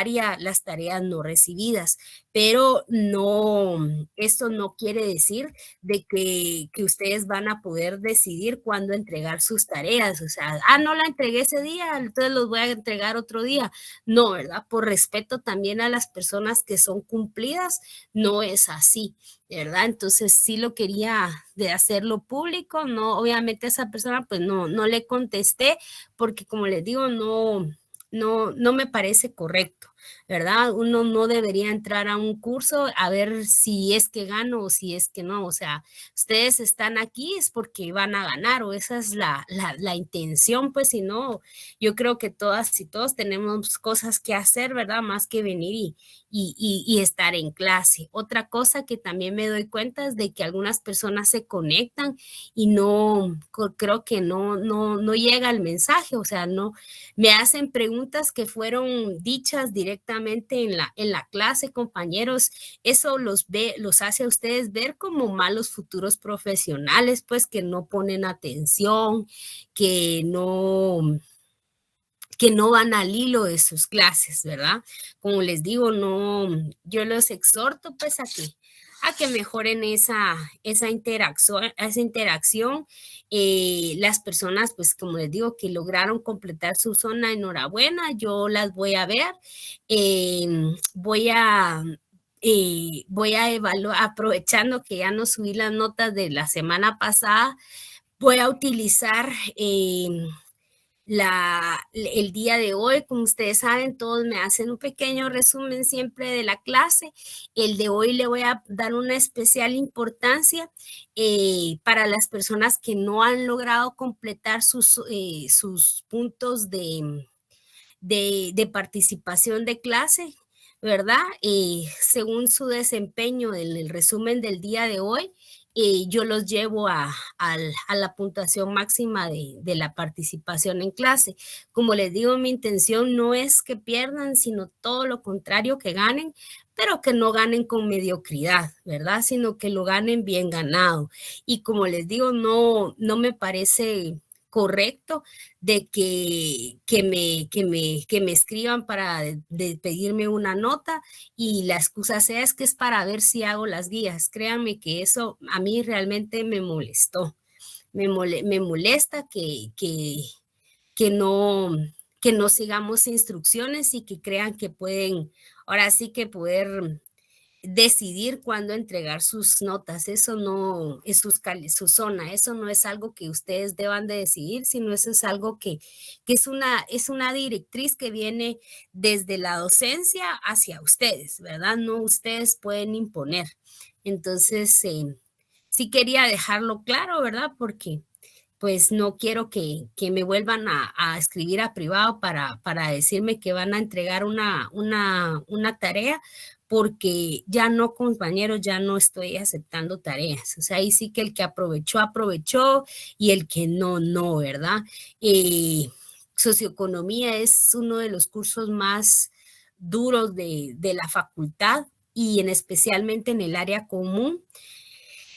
área las tareas no recibidas, pero no, esto no quiere decir de que ustedes van a poder decidir cuándo entregar sus tareas, o sea, no la entregué ese día, entonces los voy a entregar otro día. No, ¿verdad? Por respeto también a las personas que son cumplidas, no es así, ¿verdad? Entonces sí lo quería de hacerlo público, no, obviamente a esa persona pues no le contesté porque como les digo, no me parece correcto, ¿verdad? Uno no debería entrar a un curso a ver si es que gano o si es que no, o sea, ustedes están aquí es porque van a ganar o esa es la intención, pues si no, yo creo que todas y todos tenemos cosas que hacer, ¿verdad? Más que venir y estar en clase. Otra cosa que también me doy cuenta es de que algunas personas se conectan y no, creo que no llega el mensaje, o sea, no, me hacen preguntas que fueron dichas directamente en la clase, compañeros, eso los hace a ustedes ver como malos futuros profesionales, pues que no ponen atención, que no que no van al hilo de sus clases, ¿verdad? Como les digo, no, yo los exhorto pues a que mejoren esa interacción. Las personas, pues como les digo, que lograron completar su zona, enhorabuena, yo las voy a ver, eh, voy a voy a evaluar, aprovechando que ya no subí las notas de la semana pasada, voy a utilizar el día de hoy, como ustedes saben, todos me hacen un pequeño resumen siempre de la clase. El de hoy le voy a dar una especial importancia para las personas que no han logrado completar sus puntos de participación de clase, ¿verdad? Según su desempeño en el resumen del día de hoy, yo los llevo a la puntuación máxima de la participación en clase. Como les digo, mi intención no es que pierdan, sino todo lo contrario, que ganen, pero que no ganen con mediocridad, ¿verdad? Sino que lo ganen bien ganado. Y como les digo, no me parece correcto de que me escriban para pedirme una nota y la excusa sea es que es para ver si hago las guías. Créanme que eso a mí realmente me molestó. Me molesta que no, que no sigamos instrucciones y que crean que pueden, ahora sí que poder decidir cuándo entregar sus notas. Eso no es su zona, eso no es algo que ustedes deban de decidir, sino eso es algo que es una directriz que viene desde la docencia hacia ustedes, ¿verdad? No ustedes pueden imponer. Entonces, sí quería dejarlo claro, ¿verdad? Porque pues no quiero que me vuelvan a escribir a privado para decirme que van a entregar una tarea, porque ya no, compañeros, ya no estoy aceptando tareas. O sea, ahí sí que el que aprovechó, aprovechó y el que no, ¿verdad? Socioeconomía es uno de los cursos más duros de la facultad y especialmente en el área común.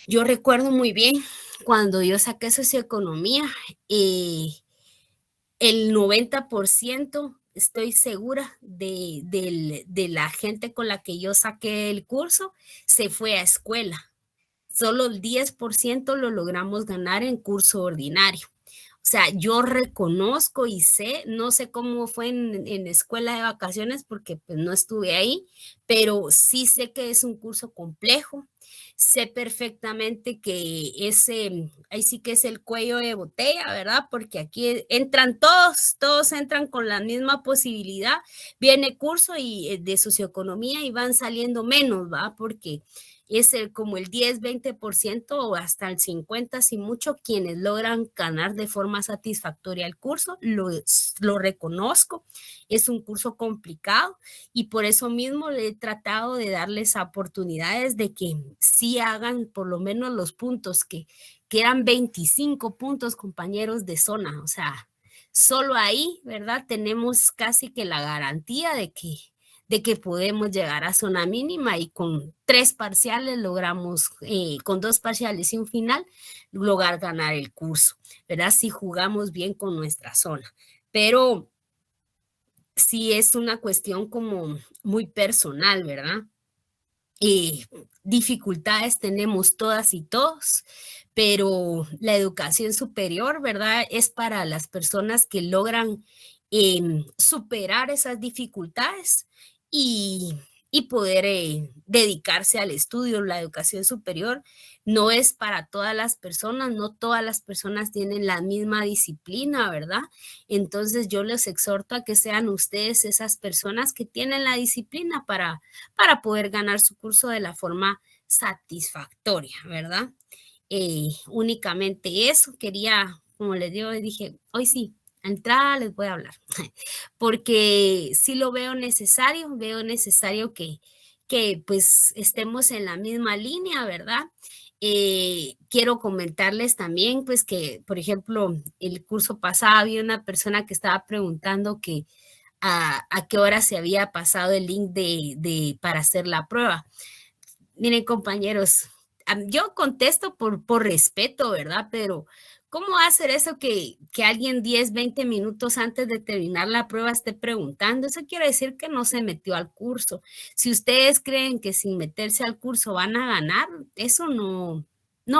Yo recuerdo muy bien cuando yo saqué socioeconomía, eh, el 90% estoy segura de la gente con la que yo saqué el curso se fue a escuela. Solo el 10% lo logramos ganar en curso ordinario. O sea, yo reconozco y sé, no sé cómo fue en escuela de vacaciones porque pues no estuve ahí, pero sí sé que es un curso complejo. Sé perfectamente que ese, ahí sí que es el cuello de botella, ¿verdad? Porque aquí entran todos entran con la misma posibilidad. Viene curso de socioeconomía y van saliendo menos, ¿va? Porque es como el 10-20% o hasta el 50% si mucho quienes logran ganar de forma satisfactoria el curso. Lo reconozco, es un curso complicado y por eso mismo le he tratado de darles oportunidades de que sí hagan por lo menos los puntos que eran 25 puntos, compañeros, de zona. O sea, solo ahí, ¿verdad? Tenemos casi que la garantía de que podemos llegar a zona mínima y con 3 parciales logramos, con 2 parciales y un final, lograr ganar el curso, ¿verdad? Si jugamos bien con nuestra zona. Pero sí es una cuestión como muy personal, ¿verdad? Eh, Dificultades tenemos todas y todos, pero la educación superior, ¿verdad? Es para las personas que logran superar esas dificultades y, y poder dedicarse al estudio. La educación superior no es para todas las personas, no todas las personas tienen la misma disciplina, ¿verdad? Entonces yo les exhorto a que sean ustedes esas personas que tienen la disciplina para poder ganar su curso de la forma satisfactoria, ¿verdad? Únicamente eso quería, como les digo, dije, hoy sí, a entrada les voy a hablar, porque sí lo veo necesario que pues estemos en la misma línea, ¿verdad? Quiero comentarles también, pues que, por ejemplo, el curso pasado había una persona que estaba preguntando que a qué hora se había pasado el link para hacer la prueba. Miren, compañeros, yo contesto por respeto, ¿verdad? Pero ¿cómo hacer eso que alguien 10, 20 minutos antes de terminar la prueba esté preguntando? Eso quiere decir que no se metió al curso. Si ustedes creen que sin meterse al curso van a ganar, eso no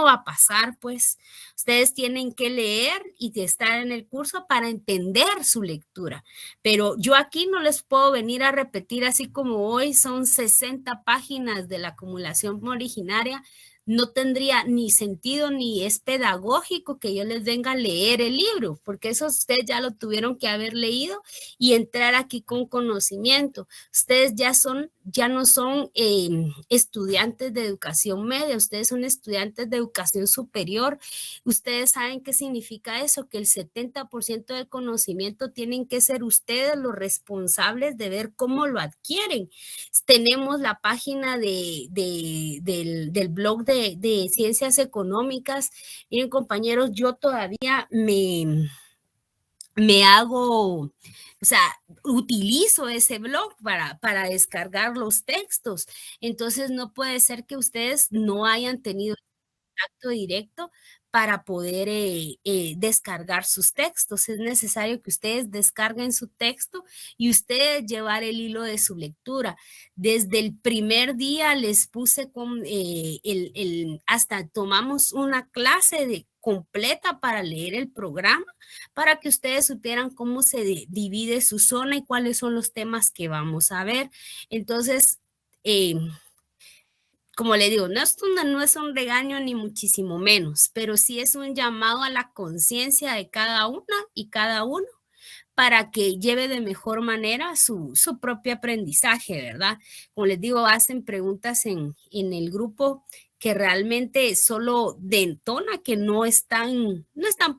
va a pasar, pues. Ustedes tienen que leer y estar en el curso para entender su lectura. Pero yo aquí no les puedo venir a repetir así como hoy son 60 páginas de la acumulación originaria. No tendría ni sentido ni es pedagógico que yo les venga a leer el libro, porque eso ustedes ya lo tuvieron que haber leído y entrar aquí con conocimiento. Ustedes ya no son estudiantes de educación media, ustedes son estudiantes de educación superior. Ustedes saben qué significa eso, que el 70% del conocimiento tienen que ser ustedes los responsables de ver cómo lo adquieren. Tenemos la página del blog de ciencias económicas. Miren, compañeros, yo todavía me hago, o sea, utilizo ese blog para descargar los textos. Entonces, no puede ser que ustedes no hayan tenido contacto directo para poder descargar sus textos. Es necesario que ustedes descarguen su texto y ustedes llevar el hilo de su lectura. Desde el primer día les puse hasta tomamos una clase completa para leer el programa, para que ustedes supieran cómo se divide su zona y cuáles son los temas que vamos a ver. Entonces, eh, como le digo, no es un regaño ni muchísimo menos, pero sí es un llamado a la conciencia de cada una y cada uno para que lleve de mejor manera su propio aprendizaje, ¿verdad? Como les digo, hacen preguntas en el grupo que realmente solo dentona que no están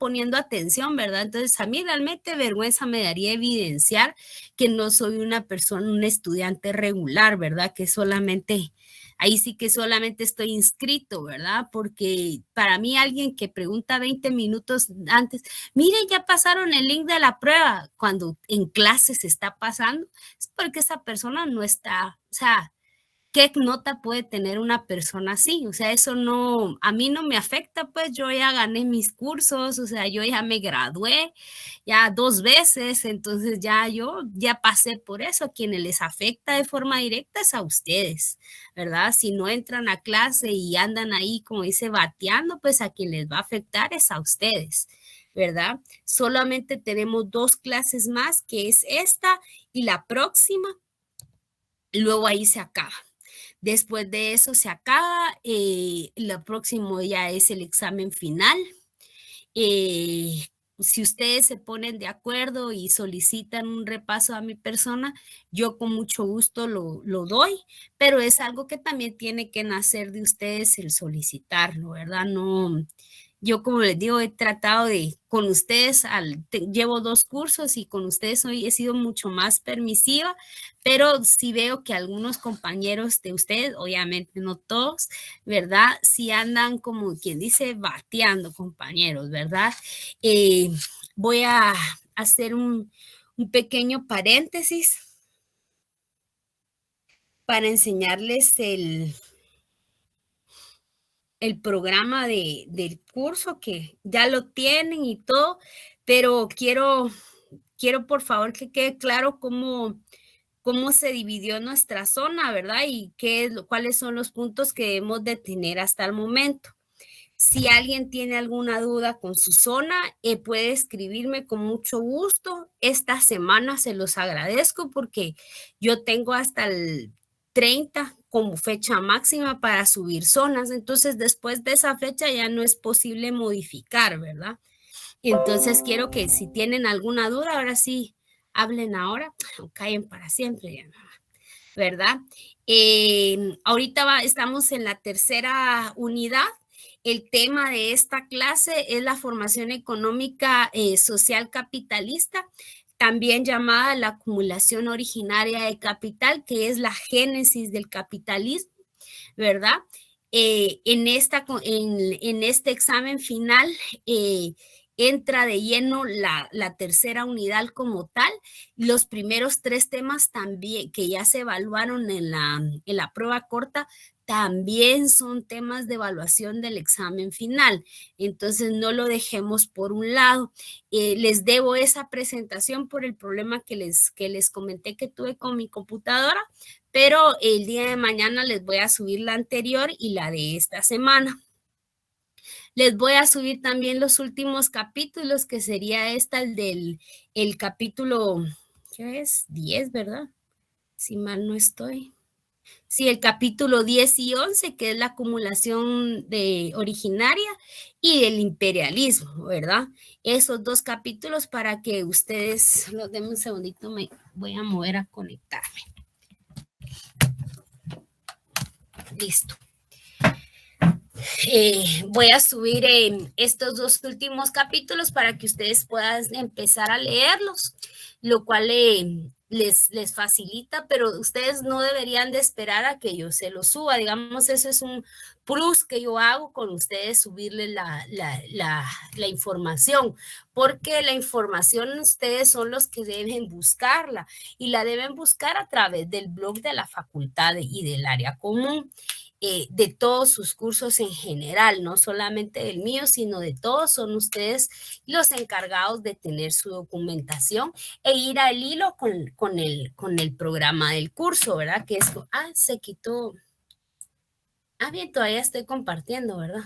poniendo atención, ¿verdad? Entonces a mí realmente vergüenza me daría evidenciar que no soy una persona, un estudiante regular, ¿verdad? Que solamente ahí sí que solamente estoy inscrito, ¿verdad? Porque para mí alguien que pregunta 20 minutos antes, miren, ya pasaron el link de la prueba, cuando en clase se está pasando, es porque esa persona no está, o sea, ¿qué nota puede tener una persona así? O sea, eso no, a mí no me afecta, pues yo ya gané mis cursos, o sea, yo ya me gradué ya 2 veces, entonces yo ya pasé por eso. A quienes les afecta de forma directa es a ustedes, ¿verdad? Si no entran a clase y andan ahí, como dice, bateando, pues a quien les va a afectar es a ustedes, ¿verdad? Solamente tenemos 2 clases más, que es esta y la próxima, luego ahí se acaba. Después de eso se acaba, lo próximo ya es el examen final. Eh, si ustedes se ponen de acuerdo y solicitan un repaso a mi persona, yo con mucho gusto lo doy, pero es algo que también tiene que nacer de ustedes el solicitarlo, ¿verdad? No, yo como les digo, he tratado con ustedes, llevo 2 cursos y con ustedes hoy he sido mucho más permisiva, pero sí veo que algunos compañeros de ustedes, obviamente no todos, ¿verdad? Sí andan como quien dice bateando, compañeros, ¿verdad? Eh, Voy a hacer un pequeño paréntesis para enseñarles el programa del curso que ya lo tienen y todo, pero quiero quiero por favor que quede claro cómo se dividió nuestra zona, ¿verdad? Y cuáles son los puntos que debemos de tener hasta el momento. Si alguien tiene alguna duda con su zona, puede escribirme con mucho gusto. Esta semana se los agradezco porque yo tengo hasta el 30 como fecha máxima para subir zonas. Entonces, después de esa fecha ya no es posible modificar, ¿verdad? Entonces, quiero que si tienen alguna duda, ahora sí, hablen ahora o callen para siempre, ya no, ¿verdad? Ahorita estamos en la tercera unidad. El tema de esta clase es la formación económica social capitalista, también llamada la acumulación originaria de capital, que es la génesis del capitalismo, ¿verdad? En este examen final entra de lleno la tercera unidad como tal. Los primeros 3 temas también que ya se evaluaron en la prueba corta también son temas de evaluación del examen final. Entonces, no lo dejemos por un lado. Les debo esa presentación por el problema que les comenté que tuve con mi computadora, pero el día de mañana les voy a subir la anterior y la de esta semana. Les voy a subir también los últimos capítulos, que sería el capítulo, ¿qué es? 10, ¿verdad? Si mal no estoy. Sí, el capítulo 10 y 11, que es la acumulación originaria y el imperialismo, ¿verdad? Esos 2 capítulos para que ustedes, los denme un segundito, me voy a mover a conectarme. Listo. Voy a subir estos 2 últimos capítulos para que ustedes puedan empezar a leerlos, lo cual les facilita, pero ustedes no deberían de esperar a que yo se los suba. Digamos, eso es un plus que yo hago con ustedes, subirles la información, porque la información ustedes son los que deben buscarla y la deben buscar a través del blog de la facultad y del área común. De todos sus cursos en general, no solamente del mío, sino de todos, son ustedes los encargados de tener su documentación e ir al hilo con el programa del curso, ¿verdad? Que es, se quitó. Bien, todavía estoy compartiendo, ¿verdad?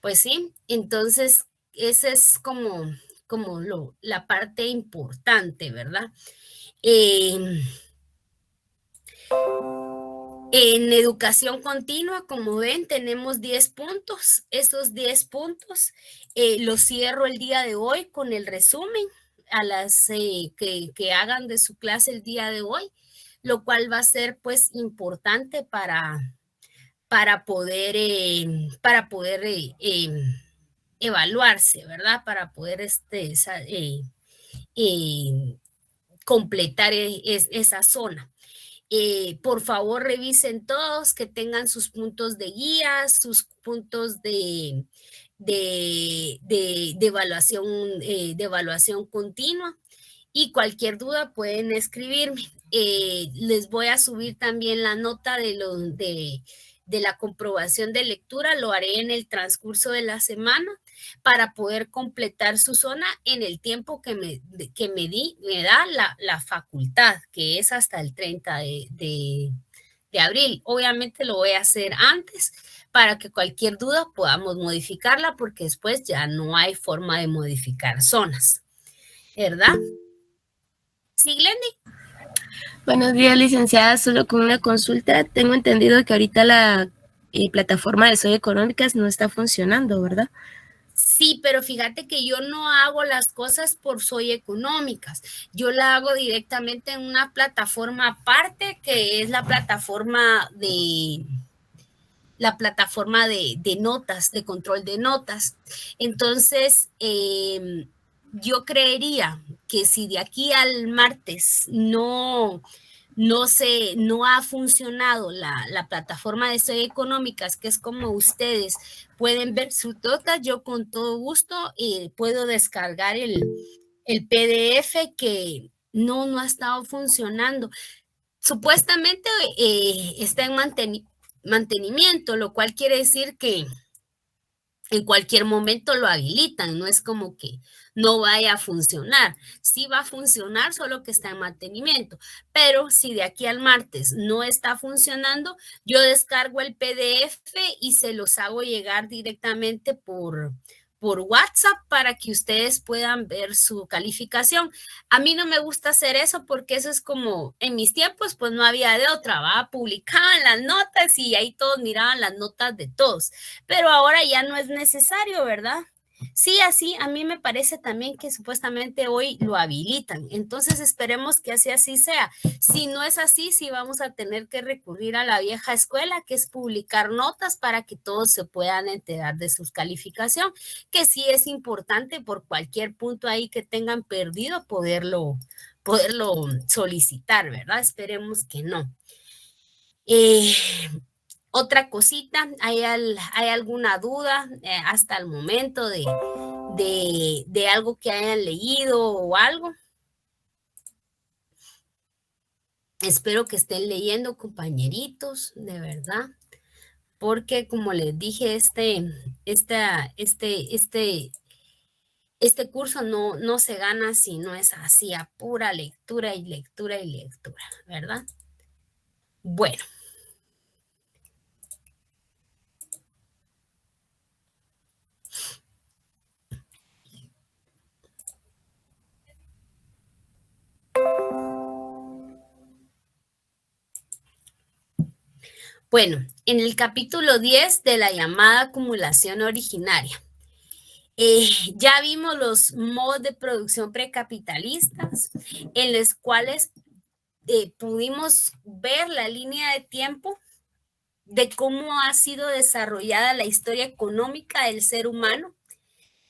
Pues sí, entonces esa es como la parte importante, ¿verdad? En educación continua, como ven, tenemos 10 puntos. Esos 10 puntos los cierro el día de hoy con el resumen a las que hagan de su clase el día de hoy, lo cual va a ser pues importante para poder evaluarse, ¿verdad? Para poder completar esa zona. Por favor, revisen todos, que tengan sus puntos de guía, sus puntos de evaluación continua, y cualquier duda pueden escribirme. Les voy a subir también la nota de la comprobación de lectura, lo haré en el transcurso de la semana para poder completar su zona en el tiempo que me da la facultad, que es hasta el 30 de abril. Obviamente lo voy a hacer antes para que cualquier duda podamos modificarla, porque después ya no hay forma de modificar zonas, ¿verdad? Sí, Glendy. Buenos días, licenciada. Solo con una consulta. Tengo entendido que ahorita la plataforma de Soy Económicas no está funcionando, ¿verdad? Sí, pero fíjate que yo no hago las cosas por Soy Económicas. Yo la hago directamente en una plataforma aparte, que es la plataforma de notas, de control de notas. Entonces, yo creería que si de aquí al martes no ha funcionado la plataforma de Soy Económicas, que es como ustedes pueden ver sus notas, yo con todo gusto puedo descargar el PDF que no ha estado funcionando. Supuestamente está en mantenimiento, lo cual quiere decir que en cualquier momento lo habilitan, no es como que no vaya a funcionar. Sí va a funcionar, solo que está en mantenimiento. Pero si de aquí al martes no está funcionando, yo descargo el PDF y se los hago llegar directamente por WhatsApp para que ustedes puedan ver su calificación. A mí no me gusta hacer eso porque eso es como en mis tiempos, pues no había de otra, ¿va? Publicaban las notas y ahí todos miraban las notas de todos, pero ahora ya no es necesario, ¿verdad? Sí, así a mí me parece también que supuestamente hoy lo habilitan, entonces esperemos que así sea. Si no es así, sí vamos a tener que recurrir a la vieja escuela, que es publicar notas para que todos se puedan enterar de su calificación, que sí es importante por cualquier punto ahí que tengan perdido poderlo solicitar, ¿verdad? Esperemos que no. Otra cosita, ¿hay alguna duda hasta el momento de algo que hayan leído o algo? Espero que estén leyendo, compañeritos, de verdad, porque como les dije, este curso no se gana si no es así, a pura lectura y lectura y lectura, ¿verdad? Bueno. Bueno, en el capítulo 10 de la llamada acumulación originaria, ya vimos los modos de producción precapitalistas en los cuales pudimos ver la línea de tiempo de cómo ha sido desarrollada la historia económica del ser humano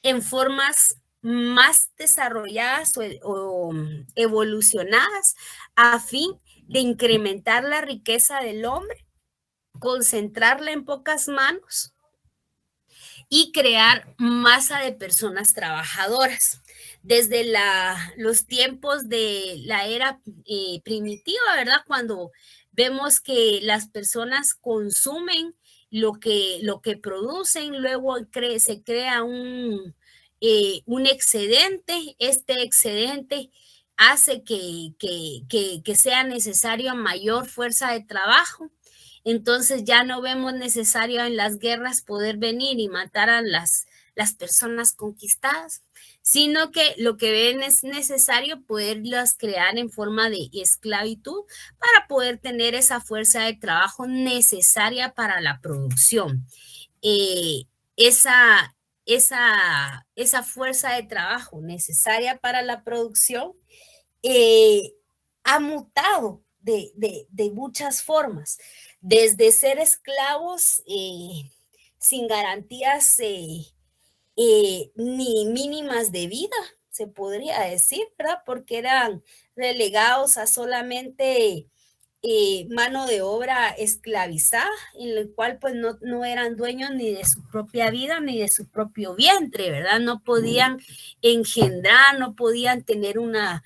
en formas más desarrolladas o evolucionadas a fin de incrementar la riqueza del hombre, concentrarla en pocas manos y crear masa de personas trabajadoras. Desde los tiempos de la era primitiva, ¿verdad? Cuando vemos que las personas consumen lo que producen, luego se crea un excedente, este excedente hace que sea necesaria mayor fuerza de trabajo. Entonces ya no vemos necesario en las guerras poder venir y matar a las personas conquistadas, sino que lo que ven es necesario poderlas crear en forma de esclavitud para poder tener esa fuerza de trabajo necesaria para la producción. Esa, esa fuerza de trabajo necesaria para la producción ha mutado de muchas formas, desde ser esclavos sin garantías ni mínimas de vida, se podría decir, ¿verdad? Porque eran relegados a solamente mano de obra esclavizada, en el cual pues no eran dueños ni de su propia vida ni de su propio vientre, ¿verdad? No podían engendrar, no podían tener una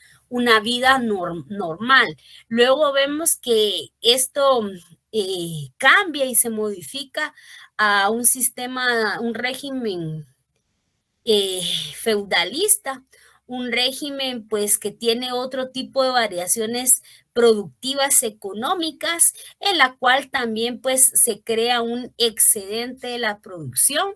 vida normal. Luego vemos que esto cambia y se modifica a un sistema, un régimen feudalista, un régimen pues que tiene otro tipo de variaciones productivas económicas, en la cual también pues se crea un excedente de la producción,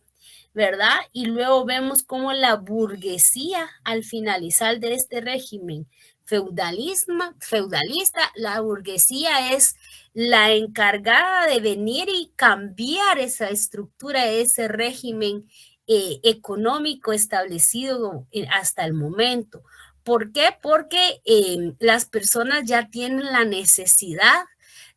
¿verdad? Y luego vemos cómo la burguesía al finalizar de este régimen feudalista, la burguesía es la encargada de venir y cambiar esa estructura de ese régimen económico establecido hasta el momento. ¿Por qué? Porque las personas ya tienen la necesidad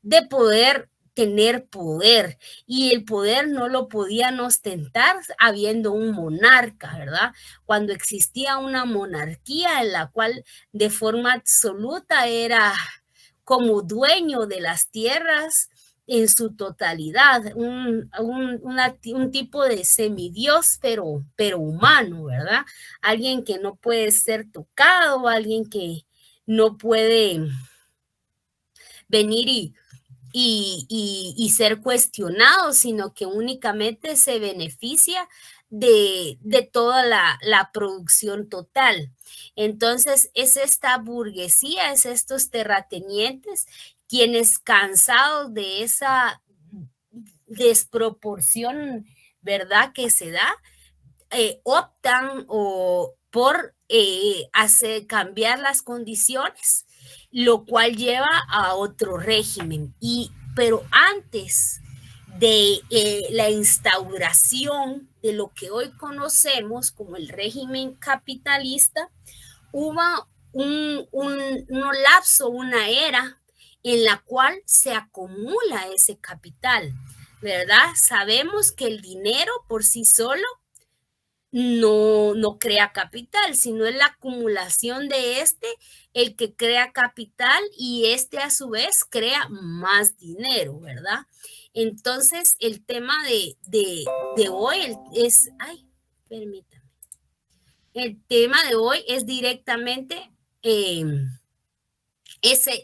de poder tener poder y el poder no lo podían ostentar habiendo un monarca, ¿verdad? Cuando existía una monarquía en la cual de forma absoluta era como dueño de las tierras en su totalidad, un tipo de semidios, pero humano, ¿verdad? Alguien que no puede ser tocado, alguien que no puede venir y ser cuestionado, sino que únicamente se beneficia de toda la producción total. Entonces, es esta burguesía, es estos terratenientes quienes cansados de esa desproporción, ¿verdad?, que se da, optan por hacer cambiar las condiciones, lo cual lleva a otro régimen. Pero antes de la instauración de lo que hoy conocemos como el régimen capitalista, hubo un lapso, una era en la cual se acumula ese capital, ¿verdad? Sabemos que el dinero por sí solo no crea capital, sino es la acumulación de el que crea capital, y a su vez crea más dinero, ¿verdad? Entonces, el tema de hoy permítame. El tema de hoy es directamente ese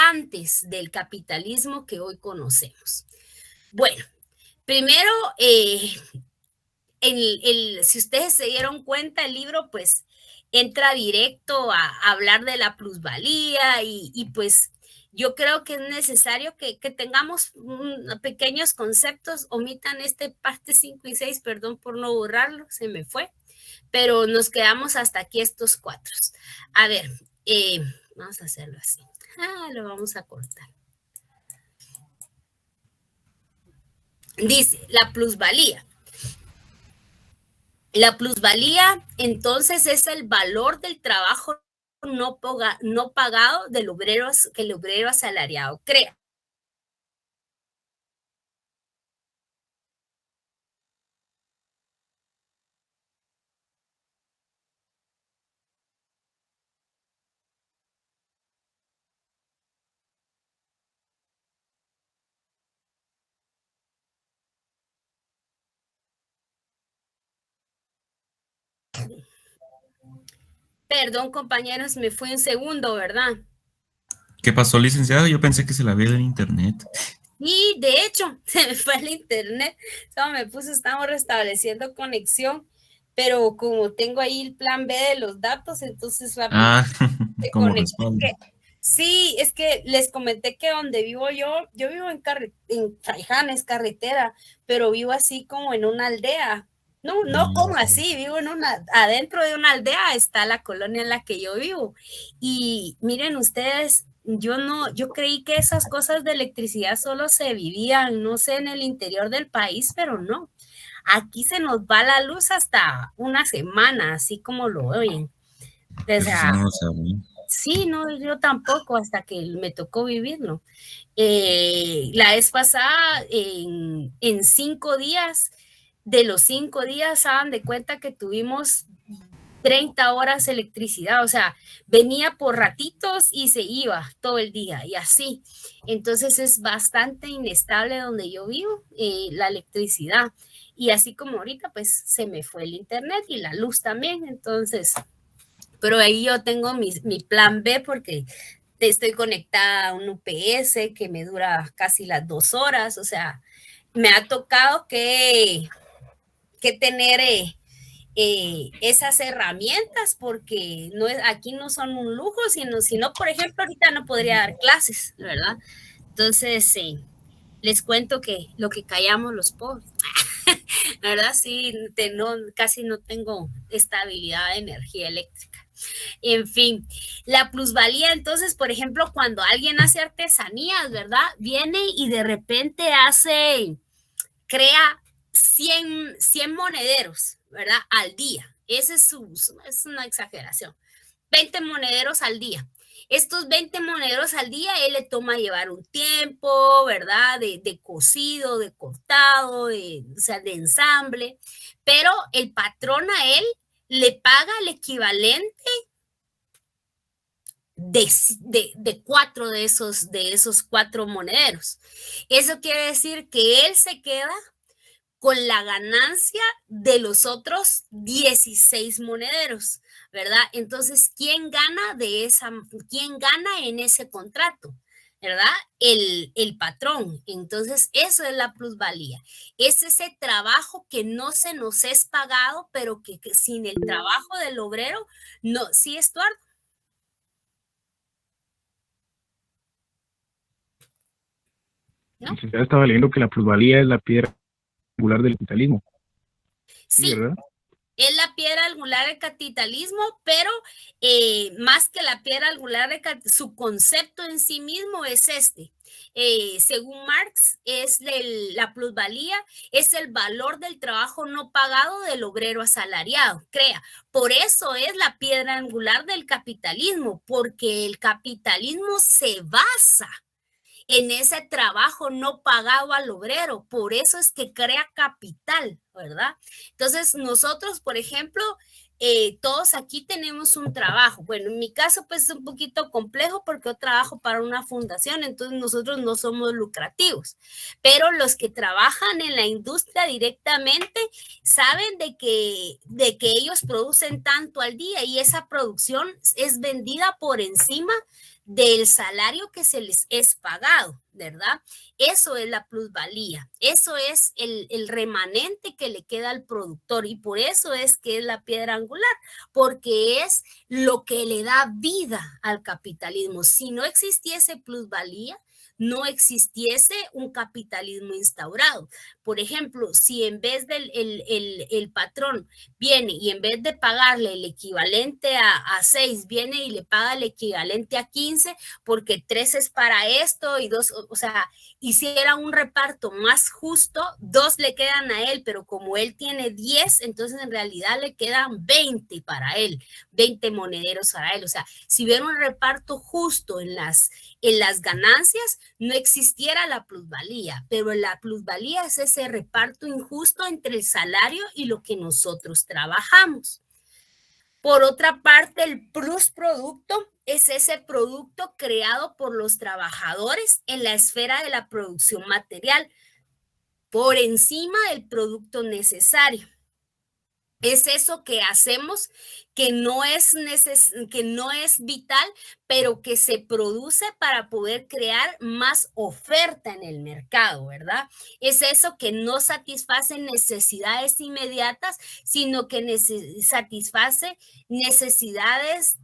antes del capitalismo que hoy conocemos. Bueno, primero, si ustedes se dieron cuenta, el libro pues entra directo a hablar de la plusvalía y pues yo creo que es necesario que tengamos pequeños conceptos. Omitan parte 5 y 6, perdón por no borrarlo, se me fue, pero nos quedamos hasta aquí estos 4. A ver, vamos a hacerlo así. Lo vamos a cortar. Dice, la plusvalía. La plusvalía, entonces, es el valor del trabajo no pagado que el obrero asalariado crea. Perdón, compañeros, me fue un segundo, ¿verdad? ¿Qué pasó, licenciado? Yo pensé que se la veía en internet. Y de hecho, se me fue el internet. Solo me puse, estamos restableciendo conexión, pero como tengo ahí el plan B de los datos, entonces rápido se como conecté. respaldo. Sí, es que les comenté que donde vivo yo vivo en Fraijanes, es carretera, pero vivo así como en una aldea. No como así, vivo adentro de una aldea está la colonia en la que yo vivo. Y miren ustedes, yo creí que esas cosas de electricidad solo se vivían, no sé, en el interior del país, pero no. Aquí se nos va la luz hasta una semana, así como lo oyen. O sea, Eso sí no lo sabía. sí, no, yo tampoco, hasta que me tocó vivirlo. La vez pasada, en 5 días, de los 5 días, hagan de cuenta que tuvimos 30 horas de electricidad, o sea, venía por ratitos y se iba todo el día y así. Entonces es bastante inestable donde yo vivo, la electricidad. Y así como ahorita, pues se me fue el internet y la luz también, entonces, pero ahí yo tengo mi plan B porque estoy conectada a un UPS que me dura casi las 2 horas, o sea, me ha tocado que tener esas herramientas porque aquí no son un lujo, sino, por ejemplo, ahorita no podría dar clases, ¿verdad? Entonces, les cuento que lo que callamos los pobres, ¿verdad? Sí, casi no tengo estabilidad de energía eléctrica. En fin, la plusvalía, entonces, por ejemplo, cuando alguien hace artesanías, ¿verdad? Viene y de repente crea 100 monederos, ¿verdad? Al día. Ese es una exageración. 20 monederos al día. Estos 20 monederos al día, él le toma llevar un tiempo, ¿verdad? De cosido, de cortado, o sea, de ensamble, pero el patrón a él le paga el equivalente de 4 de esos 4 monederos. Eso quiere decir que él se queda con la ganancia de los otros 16 monederos, ¿verdad? Entonces, ¿quién gana en ese contrato? ¿verdad? El patrón. Entonces, eso es la plusvalía. Es ese trabajo que no se nos es pagado, pero que sin el trabajo del obrero, no, ¿sí, Estuardo? ¿No? Ya estaba leyendo que la plusvalía es la piedra angular del capitalismo. Sí, ¿verdad? Es la piedra angular del capitalismo, pero más que la piedra angular, su concepto en sí mismo es este. Según Marx, es la plusvalía, es el valor del trabajo no pagado del obrero asalariado. Crea, por eso es la piedra angular del capitalismo, porque el capitalismo se basa en ese trabajo no pagado al obrero. Por eso es que crea capital, ¿verdad? Entonces, nosotros, por ejemplo, todos aquí tenemos un trabajo. Bueno, en mi caso, pues es un poquito complejo porque yo trabajo para una fundación, entonces nosotros no somos lucrativos. Pero los que trabajan en la industria directamente saben de que ellos producen tanto al día y esa producción es vendida por encima del salario que se les es pagado, ¿verdad? Eso es la plusvalía, eso es el remanente que le queda al productor y por eso es que es la piedra angular, porque es lo que le da vida al capitalismo. Si no existiese plusvalía, no existiese un capitalismo instaurado. Por ejemplo, si en vez del el patrón viene y en vez de pagarle el equivalente a 6, viene y le paga el equivalente a 15, porque 3 es para esto y 2, o sea, hiciera un reparto más justo, 2 le quedan a él, pero como él tiene 10, entonces en realidad le quedan 20 para él, 20 monederos para él. O sea, si hubiera un reparto justo en las ganancias, no existiera la plusvalía, pero la plusvalía es ese reparto injusto entre el salario y lo que nosotros trabajamos. Por otra parte, el plusproducto es ese producto creado por los trabajadores en la esfera de la producción material, por encima del producto necesario. Es eso que hacemos que no es vital, pero que se produce para poder crear más oferta en el mercado, ¿verdad? Es eso que no satisface necesidades inmediatas, sino que satisface necesidades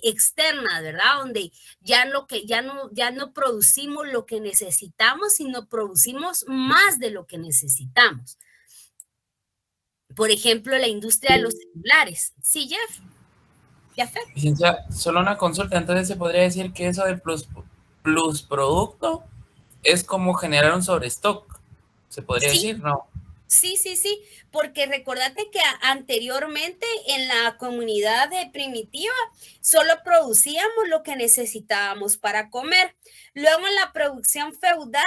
externas, ¿verdad? Donde ya no producimos lo que necesitamos, sino producimos más de lo que necesitamos. Por ejemplo, la industria de los celulares. Sí, Jeff. Licenciada, solo una consulta. Entonces, ¿se podría decir que eso del plusproducto es como generar un sobrestock? ¿Se podría decir? ¿No? Sí, porque recordate que anteriormente en la comunidad primitiva solo producíamos lo que necesitábamos para comer. Luego en la producción feudal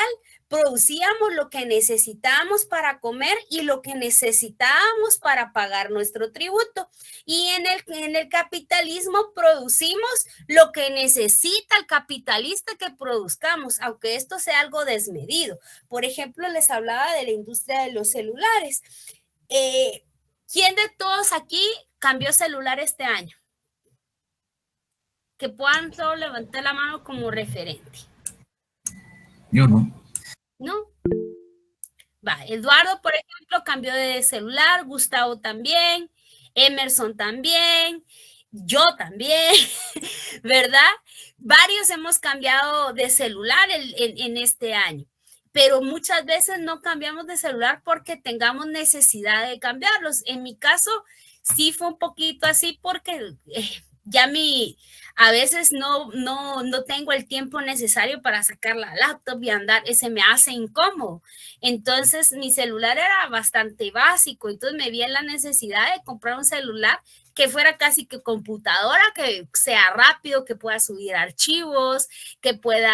producíamos lo que necesitábamos para comer y lo que necesitábamos para pagar nuestro tributo. Y en el capitalismo producimos lo que necesita el capitalista que produzcamos, aunque esto sea algo desmedido. Por ejemplo, les hablaba de la industria de los celulares. ¿Quién de todos aquí cambió celular este año? Que puedan solo levantar la mano como referente. Yo no. ¿No? Va, Eduardo, por ejemplo, cambió de celular, Gustavo también, Emerson también, yo también, ¿verdad? Varios hemos cambiado de celular en este año, pero muchas veces no cambiamos de celular porque tengamos necesidad de cambiarlos. En mi caso, sí fue un poquito así porque ya a veces no tengo el tiempo necesario para sacar la laptop y andar, se me hace incómodo. Entonces mi celular era bastante básico, entonces me vi en la necesidad de comprar un celular que fuera casi que computadora, que sea rápido, que pueda subir archivos, que pueda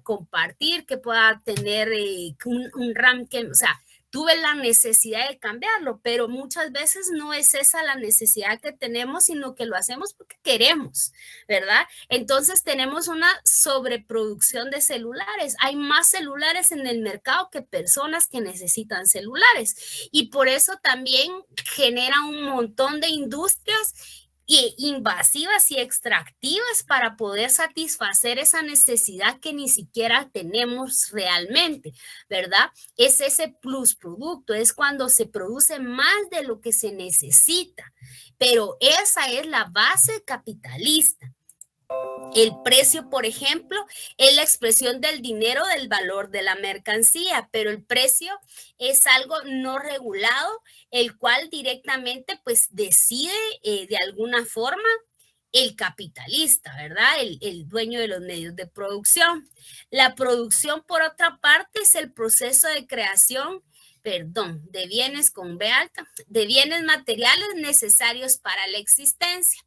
compartir, que pueda tener un RAM, o sea, tuve la necesidad de cambiarlo, pero muchas veces no es esa la necesidad que tenemos, sino que lo hacemos porque queremos, ¿verdad? Entonces tenemos una sobreproducción de celulares. Hay más celulares en el mercado que personas que necesitan celulares. Y por eso también genera un montón de industrias invasivas y extractivas para poder satisfacer esa necesidad que ni siquiera tenemos realmente, ¿verdad? Es ese plusproducto, es cuando se produce más de lo que se necesita, pero esa es la base capitalista. El precio, por ejemplo, es la expresión del dinero, del valor de la mercancía, pero el precio es algo no regulado, el cual directamente pues decide de alguna forma el capitalista, ¿verdad? El dueño de los medios de producción. La producción, por otra parte, es el proceso de creación, de bienes con B alta, de bienes materiales necesarios para la existencia.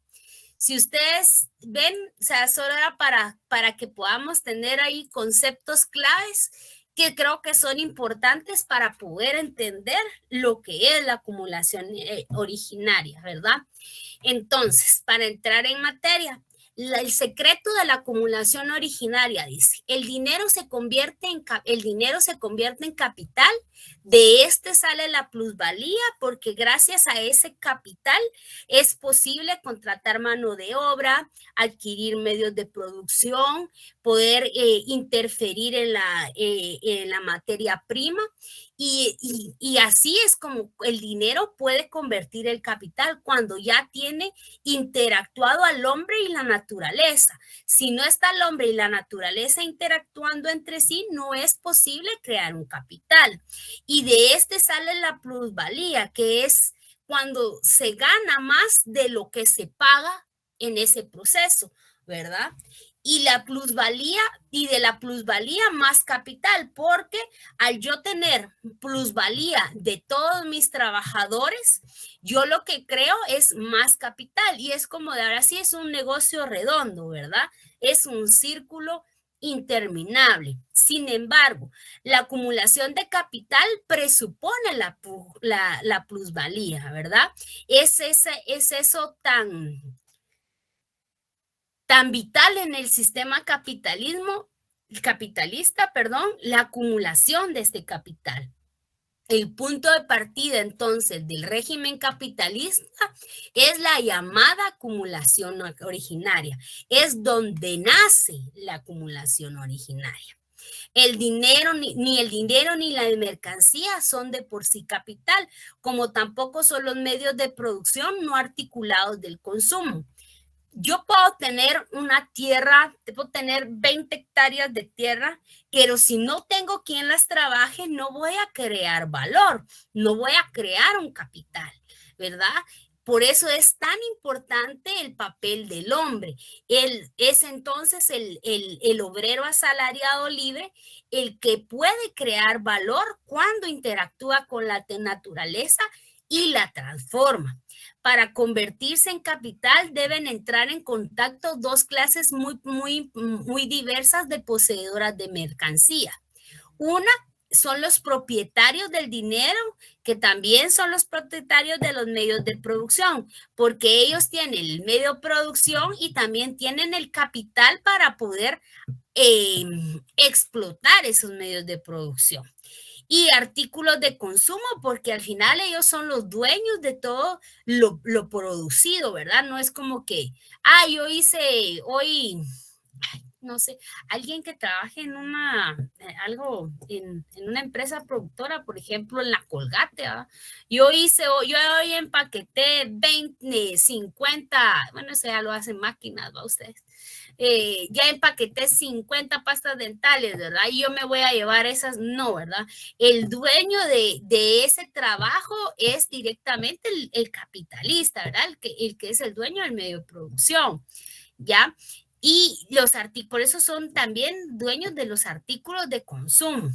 Si ustedes ven, o sea, solo era para que podamos tener ahí conceptos claves que creo que son importantes para poder entender lo que es la acumulación originaria, ¿verdad? Entonces, para entrar en materia, el secreto de la acumulación originaria dice, el dinero se convierte en capital, de este sale la plusvalía porque gracias a ese capital es posible contratar mano de obra, adquirir medios de producción, poder interferir en la materia prima. Y así es como el dinero puede convertir el capital cuando ya tiene interactuado al hombre y la naturaleza. Si no está el hombre y la naturaleza interactuando entre sí, no es posible crear un capital. Y de este sale la plusvalía, que es cuando se gana más de lo que se paga en ese proceso, ¿verdad? Y la plusvalía, y de la plusvalía más capital, porque al yo tener plusvalía de todos mis trabajadores, yo lo que creo es más capital, y es como de ahora sí es un negocio redondo, ¿verdad? Es un círculo interminable. Sin embargo, la acumulación de capital presupone la plusvalía, ¿verdad? Es eso tan vital en el sistema capitalista, la acumulación de este capital. El punto de partida entonces del régimen capitalista es la llamada acumulación originaria, es donde nace la acumulación originaria. El dinero, ni el dinero ni la mercancía son de por sí capital, como tampoco son los medios de producción no articulados del consumo. Yo puedo tener una tierra, puedo tener 20 hectáreas de tierra, pero si no tengo quien las trabaje, no voy a crear valor, no voy a crear un capital, ¿verdad? Por eso es tan importante el papel del hombre. Es entonces el obrero asalariado libre el que puede crear valor cuando interactúa con la naturaleza y la transforma. Para convertirse en capital deben entrar en contacto dos clases muy diversas de poseedoras de mercancía. Una son los propietarios del dinero, que también son los propietarios de los medios de producción, porque ellos tienen el medio de producción y también tienen el capital para poder explotar esos medios de producción. Y artículos de consumo, porque al final ellos son los dueños de todo lo producido, ¿verdad? No es como que, yo hice hoy, no sé, alguien que trabaje en una empresa productora, por ejemplo, en la Colgate, ¿verdad? Yo hoy empaqueté 20, 50, bueno, eso ya lo hacen máquinas, ¿va ustedes? Ya empaqueté 50 pastas dentales, ¿verdad? Y yo me voy a llevar esas, no, ¿verdad? El dueño de ese trabajo es directamente el capitalista, ¿verdad? El que es el dueño del medio de producción, ¿ya? Y por eso son también dueños de los artículos de consumo.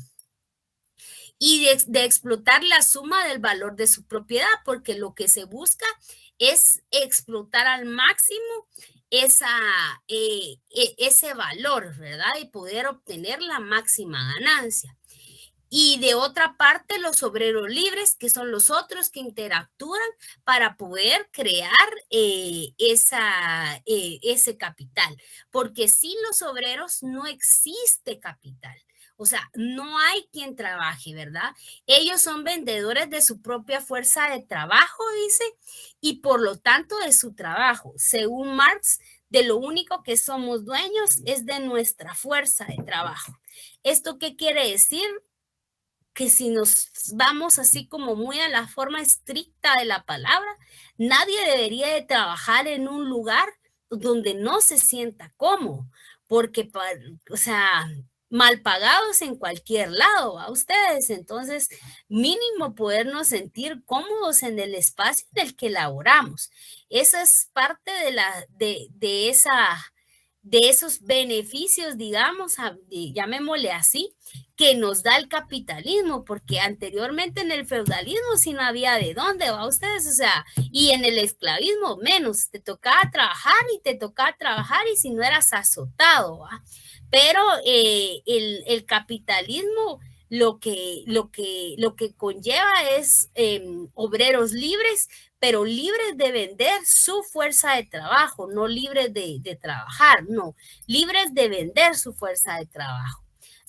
Y de explotar la suma del valor de su propiedad, porque lo que se busca es explotar al máximo ese valor, ¿verdad? Y poder obtener la máxima ganancia. Y de otra parte, los obreros libres, que son los otros que interactúan para poder crear ese capital. Porque sin los obreros no existe capital. O sea, no hay quien trabaje, ¿verdad? Ellos son vendedores de su propia fuerza de trabajo, dice, y por lo tanto de su trabajo. Según Marx, de lo único que somos dueños es de nuestra fuerza de trabajo. ¿Esto qué quiere decir? Que si nos vamos así como muy a la forma estricta de la palabra, nadie debería de trabajar en un lugar donde no se sienta cómodo, porque, o sea, mal pagados en cualquier lado a ustedes, entonces mínimo podernos sentir cómodos en el espacio en el que laboramos. Esa es parte de esos beneficios, digamos, llamémosle así, que nos da el capitalismo, porque anteriormente en el feudalismo sí no había de dónde, va ustedes, o sea, y en el esclavismo menos, te tocaba trabajar y si no eras azotado, ¿va? Pero el capitalismo lo que conlleva es obreros libres, pero libres de vender su fuerza de trabajo, no libres de trabajar, no, libres de vender su fuerza de trabajo.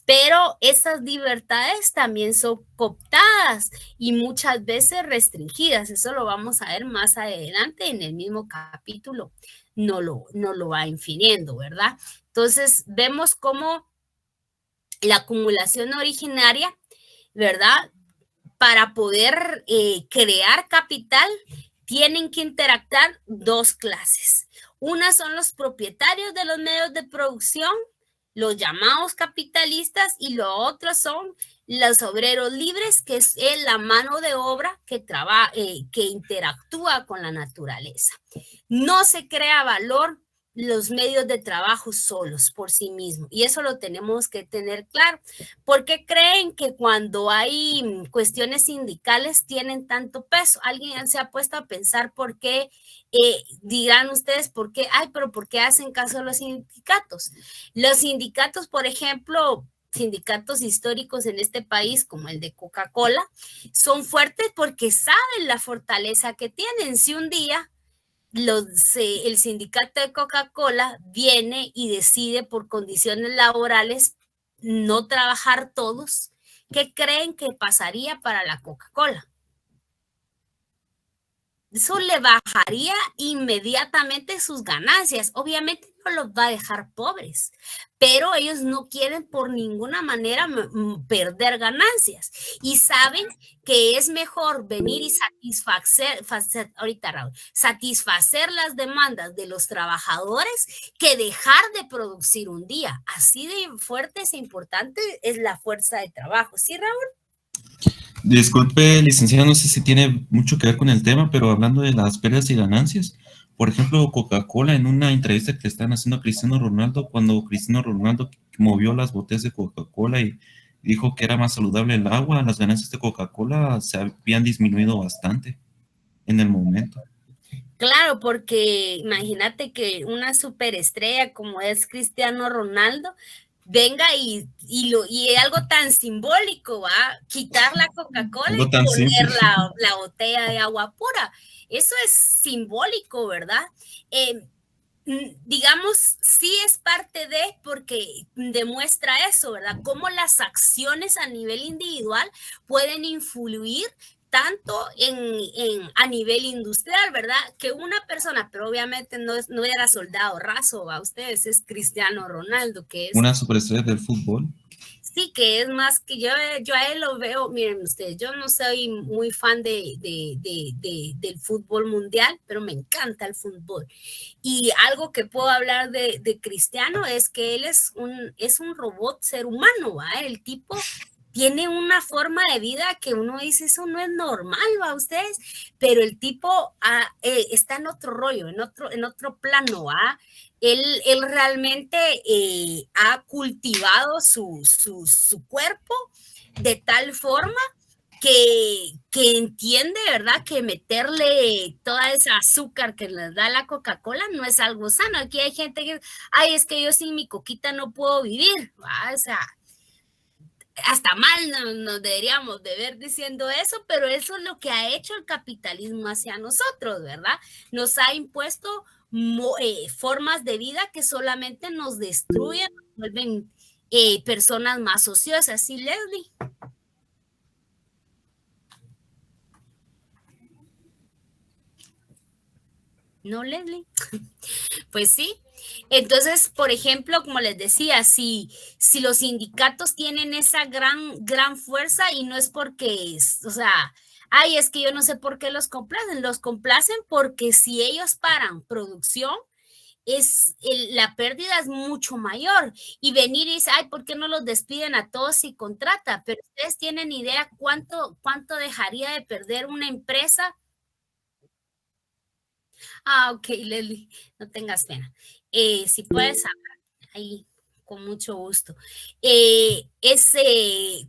Pero esas libertades también son cooptadas y muchas veces restringidas. Eso lo vamos a ver más adelante en el mismo capítulo. No lo va infiriendo, ¿verdad? Entonces, vemos cómo la acumulación originaria, ¿verdad? Para poder crear capital, tienen que interactuar dos clases. Una son los propietarios de los medios de producción, los llamados capitalistas, y lo otro son los obreros libres, que es la mano de obra que interactúa con la naturaleza. No se crea valor los medios de trabajo solos por sí mismos, y eso lo tenemos que tener claro. ¿Por qué creen que cuando hay cuestiones sindicales tienen tanto peso? ¿Alguien se ha puesto a pensar por qué? Dirán ustedes, ¿por qué? Ay, pero ¿por qué hacen caso a los sindicatos? Los sindicatos, por ejemplo, sindicatos históricos en este país, como el de Coca-Cola, son fuertes porque saben la fortaleza que tienen. Si un día el sindicato de Coca-Cola viene y decide por condiciones laborales no trabajar todos, ¿qué creen que pasaría para la Coca-Cola? Eso le bajaría inmediatamente sus ganancias. Obviamente no los va a dejar pobres, pero ellos no quieren por ninguna manera perder ganancias y saben que es mejor venir y satisfacer las demandas de los trabajadores que dejar de producir un día. Así de fuerte e importante es la fuerza de trabajo. ¿Sí, Raúl? Disculpe, licenciada, no sé si tiene mucho que ver con el tema, pero hablando de las pérdidas y ganancias, por ejemplo, Coca-Cola, en una entrevista que le están haciendo a Cristiano Ronaldo, cuando Cristiano Ronaldo movió las botellas de Coca-Cola y dijo que era más saludable el agua, las ganancias de Coca-Cola se habían disminuido bastante en el momento. Claro, porque imagínate que una superestrella como es Cristiano Ronaldo venga y algo tan simbólico, ¿va? Quitar la Coca-Cola y poner la botella de agua pura. Eso es simbólico, ¿verdad? Digamos, sí es parte de, porque demuestra eso, ¿verdad? Cómo las acciones a nivel individual pueden influir tanto a nivel industrial, ¿verdad? Que una persona, pero obviamente no era soldado raso, a ustedes es Cristiano Ronaldo, que es una superestrella del fútbol. Sí, que es más que yo a él lo veo, miren ustedes, yo no soy muy fan del fútbol mundial, pero me encanta el fútbol. Y algo que puedo hablar de Cristiano es que él es un robot ser humano, ¿va? El tipo tiene una forma de vida que uno dice, eso no es normal, ¿va ustedes? Pero el tipo está en otro rollo, en otro plano, ¿va? Él realmente ha cultivado su cuerpo de tal forma que entiende, ¿verdad? Que meterle toda esa azúcar que les da la Coca-Cola no es algo sano. Aquí hay gente que, ay, es que yo sin mi coquita no puedo vivir, ¿va? O sea, hasta mal nos deberíamos de ver diciendo eso, pero eso es lo que ha hecho el capitalismo hacia nosotros, ¿verdad? Nos ha impuesto formas de vida que solamente nos destruyen, nos vuelven personas más ociosas. ¿Sí, Leslie? ¿No, Leslie? Pues sí. Entonces, por ejemplo, como les decía, si los sindicatos tienen esa gran fuerza, y no es porque, o sea, ay, es que yo no sé por qué los complacen porque si ellos paran producción, la pérdida es mucho mayor. Y venir y decir, ay, ¿por qué no los despiden a todos y contrata? Pero ustedes tienen idea cuánto dejaría de perder una empresa. Ok, Leslie, no tengas pena. Si puedes hablar ahí, con mucho gusto.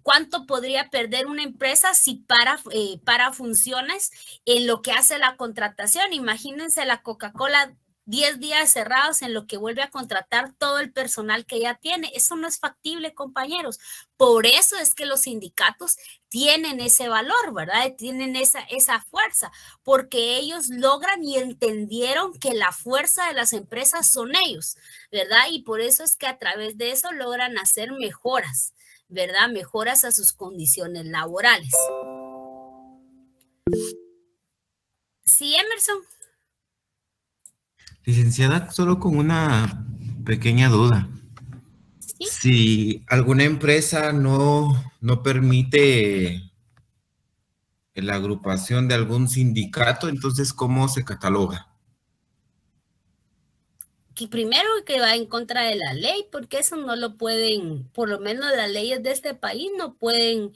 ¿Cuánto podría perder una empresa si para funciones en lo que hace la contratación? Imagínense la Coca-Cola 10 días cerrados en lo que vuelve a contratar todo el personal que ya tiene. Eso no es factible, compañeros. Por eso es que los sindicatos tienen ese valor, ¿verdad? Tienen esa fuerza, porque ellos logran y entendieron que la fuerza de las empresas son ellos, ¿verdad? Y por eso es que a través de eso logran hacer mejoras, ¿verdad? Mejoras a sus condiciones laborales. Sí, Emerson. Licenciada, solo con una pequeña duda. ¿Sí? Si alguna empresa no permite la agrupación de algún sindicato, entonces, ¿cómo se cataloga? Que primero que va en contra de la ley, porque eso no lo pueden, por lo menos las leyes de este país no pueden,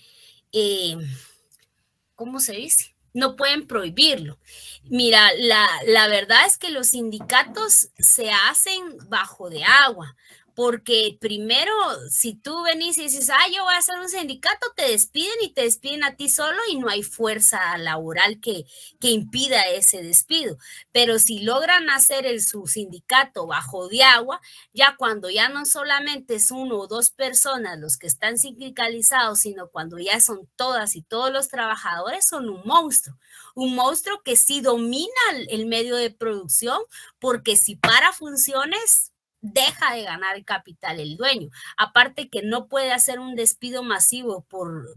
¿cómo se dice? No pueden prohibirlo. Mira, la verdad es que los sindicatos se hacen bajo de agua, porque primero, si tú venís y dices, yo voy a hacer un sindicato, te despiden y te despiden a ti solo y no hay fuerza laboral que impida ese despido. Pero si logran hacer su sindicato bajo de agua, ya cuando ya no solamente es 1 o 2 personas los que están sindicalizados, sino cuando ya son todas y todos los trabajadores, son un monstruo que sí domina el medio de producción, porque si para funciones, deja de ganar el capital el dueño. Aparte que no puede hacer un despido masivo por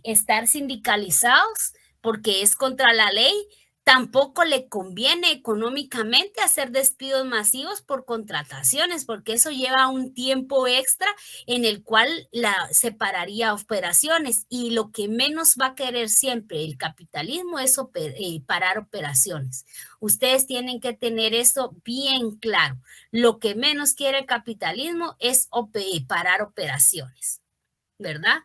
estar sindicalizados, porque es contra la ley. Tampoco le conviene económicamente hacer despidos masivos por contrataciones, porque eso lleva un tiempo extra en el cual separaría operaciones, y lo que menos va a querer siempre el capitalismo es parar operaciones. Ustedes tienen que tener eso bien claro. Lo que menos quiere el capitalismo es parar operaciones, ¿verdad?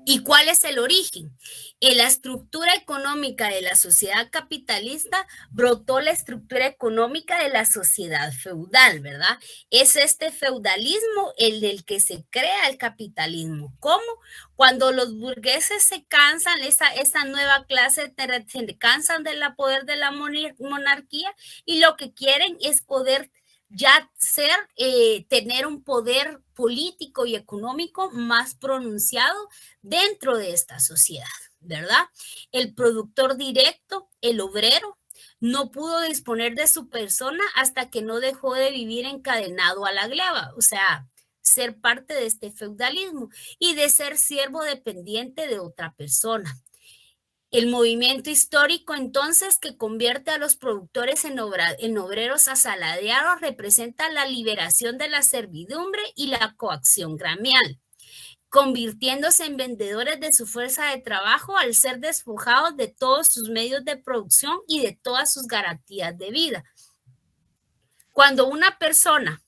¿Y cuál es el origen? En la estructura económica de la sociedad capitalista brotó la estructura económica de la sociedad feudal, ¿verdad? Es este feudalismo el del que se crea el capitalismo. ¿Cómo? Cuando los burgueses se cansan, esa nueva clase se cansan del poder de la monarquía, y lo que quieren es poder ya tener un poder político y económico más pronunciado dentro de esta sociedad, ¿verdad? El productor directo, el obrero, no pudo disponer de su persona hasta que no dejó de vivir encadenado a la gleba, o sea, ser parte de este feudalismo y de ser siervo dependiente de otra persona. El movimiento histórico, entonces, que convierte a los productores en obreros asalariados, representa la liberación de la servidumbre y la coacción gremial, convirtiéndose en vendedores de su fuerza de trabajo al ser despojados de todos sus medios de producción y de todas sus garantías de vida. Cuando una persona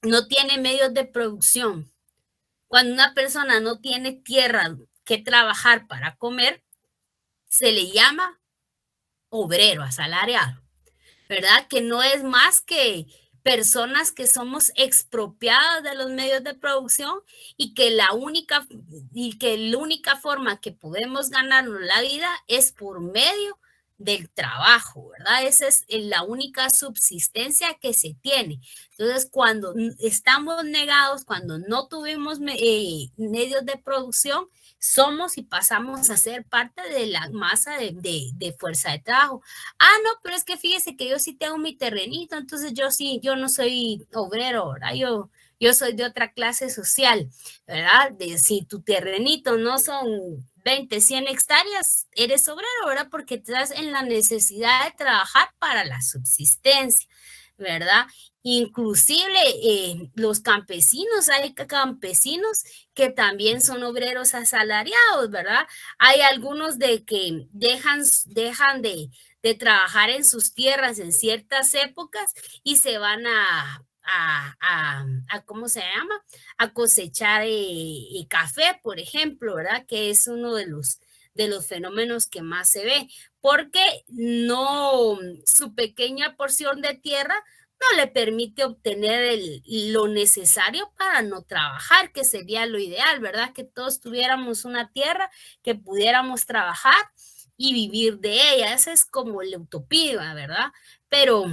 no tiene medios de producción, cuando una persona no tiene tierra que trabajar para comer, se le llama obrero asalariado, ¿verdad? Que no es más que personas que somos expropiadas de los medios de producción, y que la única forma que podemos ganarnos la vida es por medio del trabajo, ¿verdad? Esa es la única subsistencia que se tiene. Entonces, cuando estamos negados, cuando no tuvimos medios de producción, somos y pasamos a ser parte de la masa de fuerza de trabajo. Ah, no, pero es que fíjese que yo sí tengo mi terrenito, entonces yo no soy obrero, ¿verdad? Yo soy de otra clase social, ¿verdad? Si tu terrenito no son 20, 100 hectáreas, eres obrero, ¿verdad? Porque estás en la necesidad de trabajar para la subsistencia, ¿verdad? Inclusive los campesinos, hay campesinos que también son obreros asalariados, ¿verdad? Hay algunos de que dejan de trabajar en sus tierras en ciertas épocas y se van a ¿cómo se llama? A cosechar café, por ejemplo, ¿verdad? Que es uno de los fenómenos que más se ve, porque no, su pequeña porción de tierra no le permite obtener lo necesario para no trabajar, que sería lo ideal, ¿verdad? Que todos tuviéramos una tierra que pudiéramos trabajar y vivir de ella. Esa es como la utopía, ¿verdad? Pero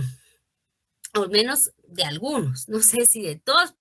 al menos de algunos, no sé si de todos.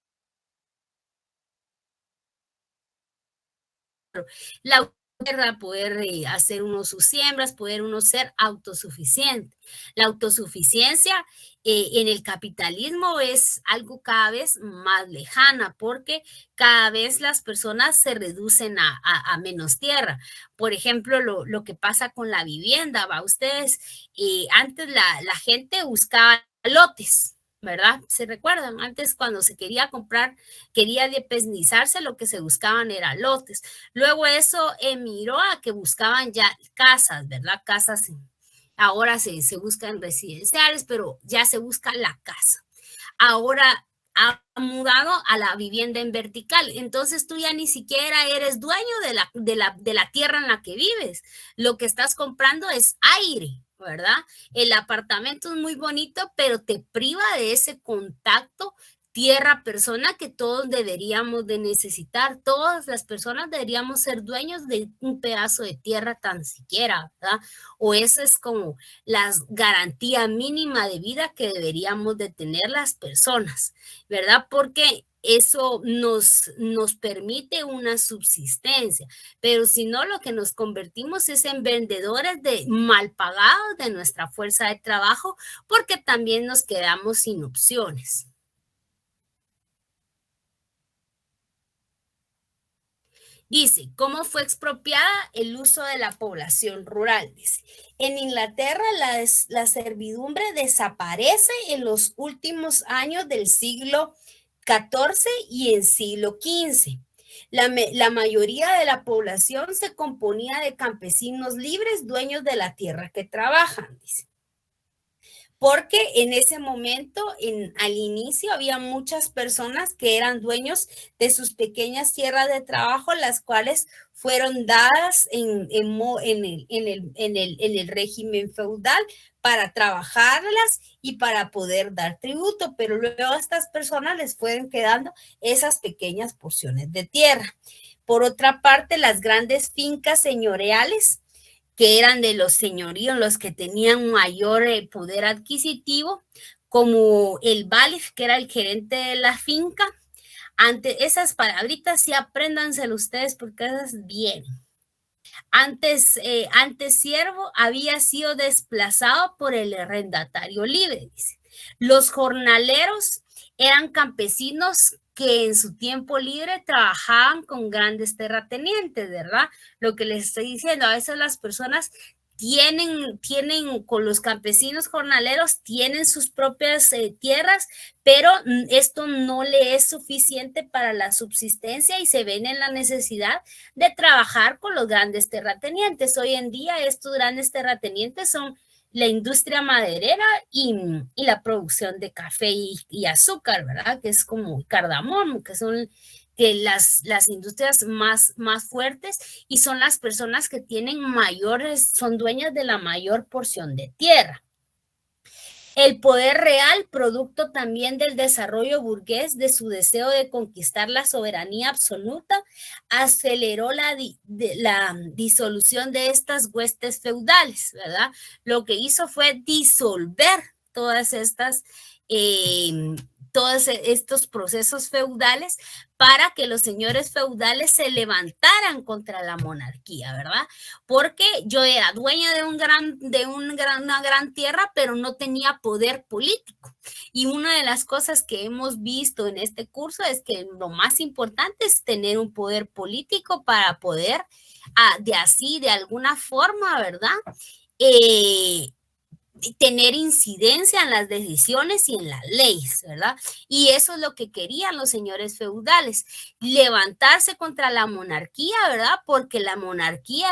La tierra, poder hacer uno sus siembras, poder uno ser autosuficiente. La autosuficiencia en el capitalismo es algo cada vez más lejana porque cada vez las personas se reducen a menos tierra. Por ejemplo, lo que pasa con la vivienda, ¿va? Ustedes, antes la gente buscaba lotes, ¿verdad? ¿Se recuerdan? Antes cuando se quería comprar, quería independizarse, lo que se buscaban era lotes. Luego eso emigró a que buscaban ya casas, ¿verdad? Casas, ahora se buscan residenciales, pero ya se busca la casa. Ahora ha mudado a la vivienda en vertical, entonces tú ya ni siquiera eres dueño de la tierra en la que vives. Lo que estás comprando es aire, ¿verdad? El apartamento es muy bonito, pero te priva de ese contacto tierra-persona que todos deberíamos de necesitar. Todas las personas deberíamos ser dueños de un pedazo de tierra tan siquiera, ¿verdad? O esa es como la garantía mínima de vida que deberíamos de tener las personas, ¿verdad? Porque eso nos permite una subsistencia, pero si no, lo que nos convertimos es en vendedores mal pagados de nuestra fuerza de trabajo, porque también nos quedamos sin opciones. Dice, ¿cómo fue expropiada el uso de la población rural? Dice, en Inglaterra la servidumbre desaparece en los últimos años del siglo XIV y en siglo XV. La mayoría de la población se componía de campesinos libres, dueños de la tierra que trabajan, dice. Porque en ese momento, al inicio, había muchas personas que eran dueños de sus pequeñas tierras de trabajo, las cuales fueron dadas en el régimen feudal para trabajarlas y para poder dar tributo, pero luego a estas personas les fueron quedando esas pequeñas porciones de tierra. Por otra parte, las grandes fincas señoriales, que eran de los señoríos, los que tenían mayor poder adquisitivo, como el bailiff, que era el gerente de la finca. Ante esas palabritas, sí, apréndanselas ustedes porque esas vienen. Antes siervo había sido desplazado por el arrendatario libre, dice. Los jornaleros eran campesinos que en su tiempo libre trabajaban con grandes terratenientes, ¿verdad? Lo que les estoy diciendo, a veces las personas tienen con los campesinos jornaleros, tienen sus propias tierras, pero esto no le es suficiente para la subsistencia y se ven en la necesidad de trabajar con los grandes terratenientes. Hoy en día estos grandes terratenientes son la industria maderera y la producción de café y azúcar, ¿verdad? Que es como cardamomo, que son las industrias más fuertes y son las personas que tienen son dueñas de la mayor porción de tierra. El poder real, producto también del desarrollo burgués, de su deseo de conquistar la soberanía absoluta, aceleró la disolución de estas huestes feudales, ¿verdad? Lo que hizo fue disolver todas estas todos estos procesos feudales para que los señores feudales se levantaran contra la monarquía, ¿verdad? Porque yo era dueña de una gran tierra, pero no tenía poder político. Y una de las cosas que hemos visto en este curso es que lo más importante es tener un poder político para poder, de alguna forma, ¿verdad? Tener incidencia en las decisiones y en las leyes, ¿verdad? Y eso es lo que querían los señores feudales, levantarse contra la monarquía, ¿verdad? Porque la monarquía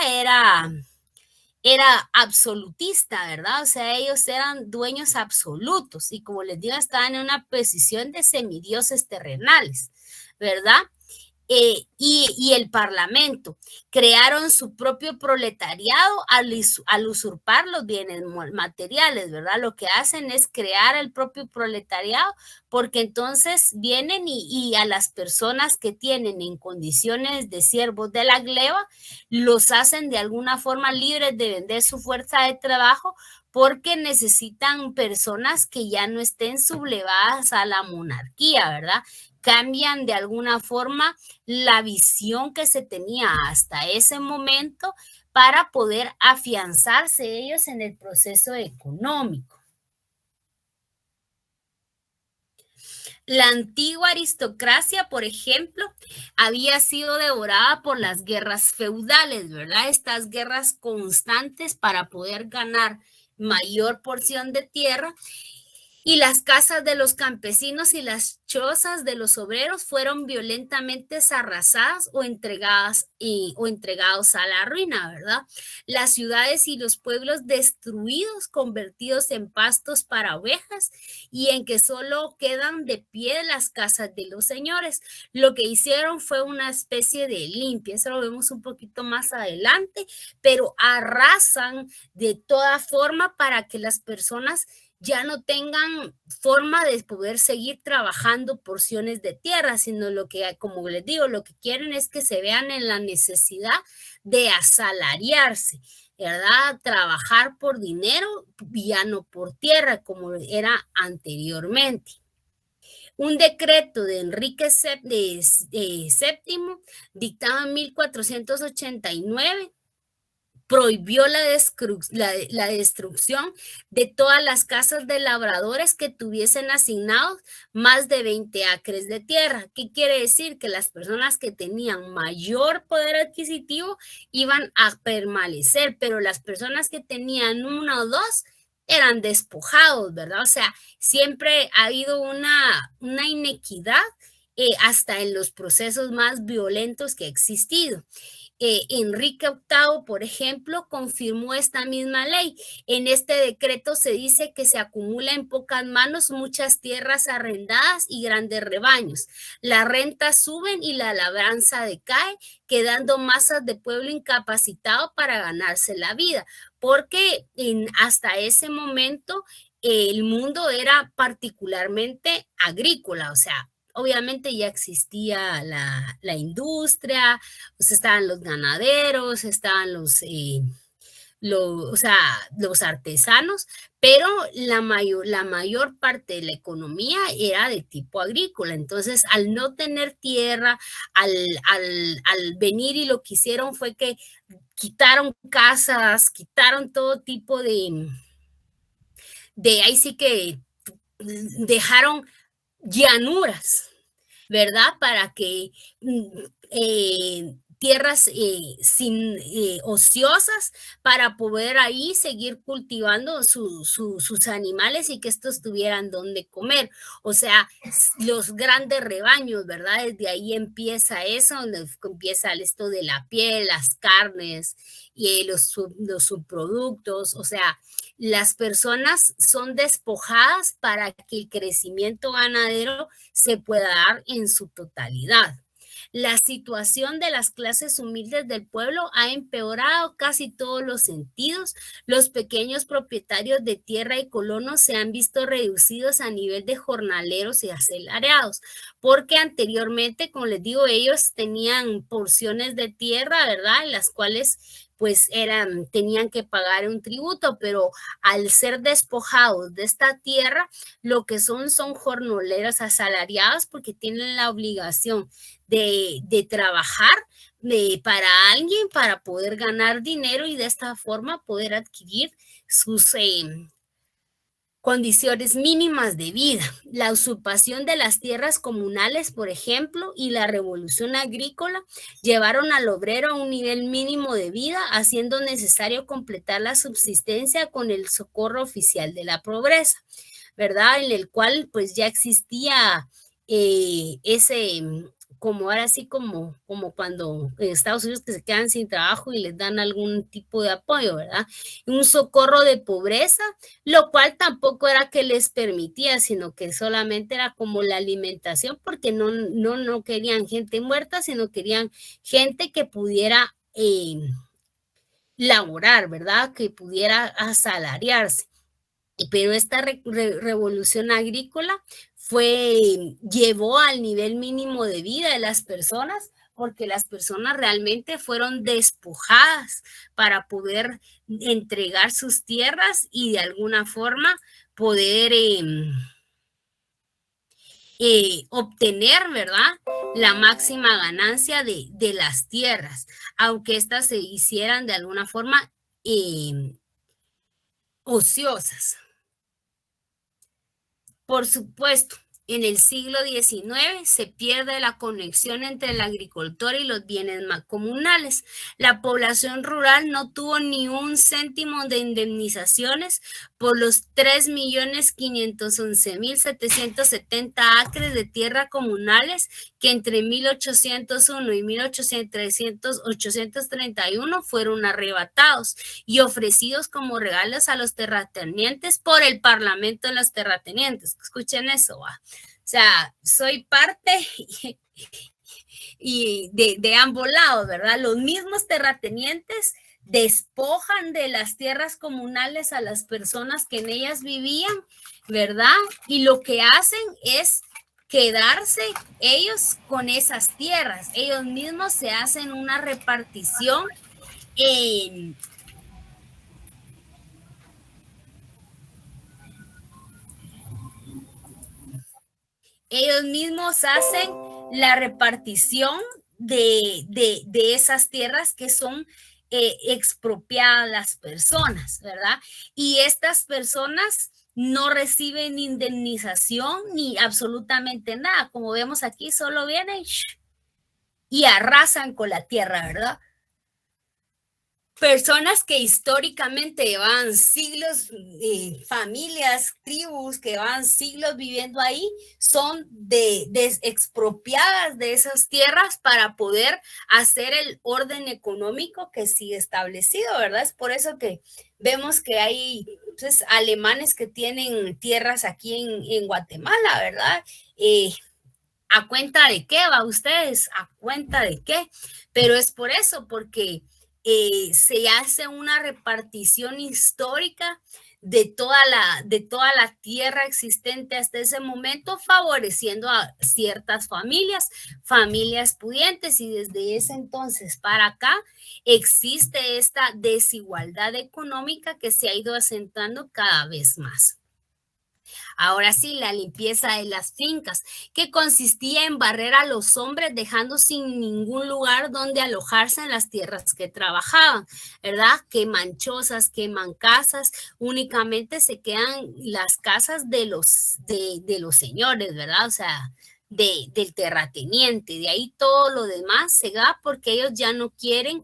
era absolutista, ¿verdad? O sea, ellos eran dueños absolutos y como les digo, estaban en una posición de semidioses terrenales, ¿verdad? Y el parlamento crearon su propio proletariado al usurpar los bienes materiales, ¿verdad? Lo que hacen es crear el propio proletariado porque entonces vienen y a las personas que tienen en condiciones de siervos de la gleba los hacen de alguna forma libres de vender su fuerza de trabajo porque necesitan personas que ya no estén sublevadas a la monarquía, ¿verdad? Cambian de alguna forma la visión que se tenía hasta ese momento para poder afianzarse ellos en el proceso económico. La antigua aristocracia, por ejemplo, había sido devorada por las guerras feudales, ¿verdad? Estas guerras constantes para poder ganar mayor porción de tierra. Y las casas de los campesinos y las chozas de los obreros fueron violentamente arrasadas o entregados a la ruina, ¿verdad? Las ciudades y los pueblos destruidos, convertidos en pastos para ovejas y en que solo quedan de pie las casas de los señores. Lo que hicieron fue una especie de limpia, eso lo vemos un poquito más adelante, pero arrasan de toda forma para que las personas ya no tengan forma de poder seguir trabajando porciones de tierra, sino lo que, como les digo, lo que quieren es que se vean en la necesidad de asalariarse, ¿verdad? Trabajar por dinero, ya no por tierra, como era anteriormente. Un decreto de Enrique VII, dictado en 1489, prohibió la destrucción de todas las casas de labradores que tuviesen asignados más de 20 acres de tierra. ¿Qué quiere decir? Que las personas que tenían mayor poder adquisitivo iban a permanecer, pero las personas que tenían 1 o 2 eran despojados, ¿verdad? O sea, siempre ha habido una inequidad hasta en los procesos más violentos que ha existido. Enrique VIII, por ejemplo, confirmó esta misma ley. En este decreto se dice que se acumula en pocas manos muchas tierras arrendadas y grandes rebaños. Las rentas suben y la labranza decae, quedando masas de pueblo incapacitado para ganarse la vida, porque hasta ese momento el mundo era particularmente agrícola, o sea, obviamente ya existía la industria, pues estaban los ganaderos, estaban los artesanos, pero la mayor parte de la economía era de tipo agrícola. Entonces, al no tener tierra, al venir y lo que hicieron fue que quitaron casas, quitaron todo tipo de ahí sí que dejaron llanuras, ¿verdad? Para que tierras ociosas para poder ahí seguir cultivando sus animales y que estos tuvieran donde comer. O sea, los grandes rebaños, ¿verdad? Desde ahí empieza eso, donde empieza esto de la piel, las carnes y los subproductos. O sea, las personas son despojadas para que el crecimiento ganadero se pueda dar en su totalidad. La situación de las clases humildes del pueblo ha empeorado casi todos los sentidos. Los pequeños propietarios de tierra y colonos se han visto reducidos a nivel de jornaleros y asalariados, porque anteriormente, como les digo, ellos tenían porciones de tierra, ¿verdad?, en las cuales pues tenían que pagar un tributo, pero al ser despojados de esta tierra, lo que son jornaleros asalariados, porque tienen la obligación de trabajar para alguien para poder ganar dinero y de esta forma poder adquirir sus condiciones mínimas de vida. La usurpación de las tierras comunales, por ejemplo, y la revolución agrícola llevaron al obrero a un nivel mínimo de vida, haciendo necesario completar la subsistencia con el socorro oficial de la pobreza, ¿verdad? En el cual pues ya existía como ahora sí, como cuando en Estados Unidos que se quedan sin trabajo y les dan algún tipo de apoyo, ¿verdad? Un socorro de pobreza, lo cual tampoco era que les permitía, sino que solamente era como la alimentación, porque no querían gente muerta, sino querían gente que pudiera laborar, ¿verdad? Que pudiera asalariarse. Pero esta revolución agrícola llevó al nivel mínimo de vida de las personas, porque las personas realmente fueron despojadas para poder entregar sus tierras y de alguna forma poder obtener, ¿verdad?, la máxima ganancia de las tierras, aunque éstas se hicieran de alguna forma ociosas. Por supuesto, en el siglo XIX se pierde la conexión entre el agricultor y los bienes comunales. La población rural no tuvo ni un céntimo de indemnizaciones por los 3.511.770 acres de tierra comunales que entre 1801 y 1831 fueron arrebatados y ofrecidos como regalos a los terratenientes por el Parlamento de los terratenientes. Escuchen eso, ¿va? O sea, soy parte y de ambos lados, ¿verdad? Los mismos terratenientes despojan de las tierras comunales a las personas que en ellas vivían, ¿verdad? Y lo que hacen es quedarse ellos con esas tierras. Ellos mismos se hacen una repartición ellos mismos hacen la repartición de esas tierras que son expropiadas las personas, ¿verdad? Y estas personas no reciben indemnización ni absolutamente nada. Como vemos aquí, solo vienen y arrasan con la tierra, ¿verdad? Personas que históricamente llevan siglos, familias, tribus que llevan siglos viviendo ahí, son expropiadas de esas tierras para poder hacer el orden económico que sigue establecido, ¿verdad? Es por eso que vemos que hay pues, alemanes que tienen tierras aquí en Guatemala, ¿verdad? ¿A cuenta de qué va ustedes? ¿A cuenta de qué? Pero es por eso, porque se hace una repartición histórica de toda la tierra existente hasta ese momento, favoreciendo a ciertas familias pudientes, y desde ese entonces para acá existe esta desigualdad económica que se ha ido acentuando cada vez más. Ahora sí, la limpieza de las fincas, que consistía en barrer a los hombres dejando sin ningún lugar donde alojarse en las tierras que trabajaban, ¿verdad? Queman chozas, queman casas, únicamente se quedan las casas de los señores, ¿verdad? O sea, del terrateniente. De ahí todo lo demás se va porque ellos ya no quieren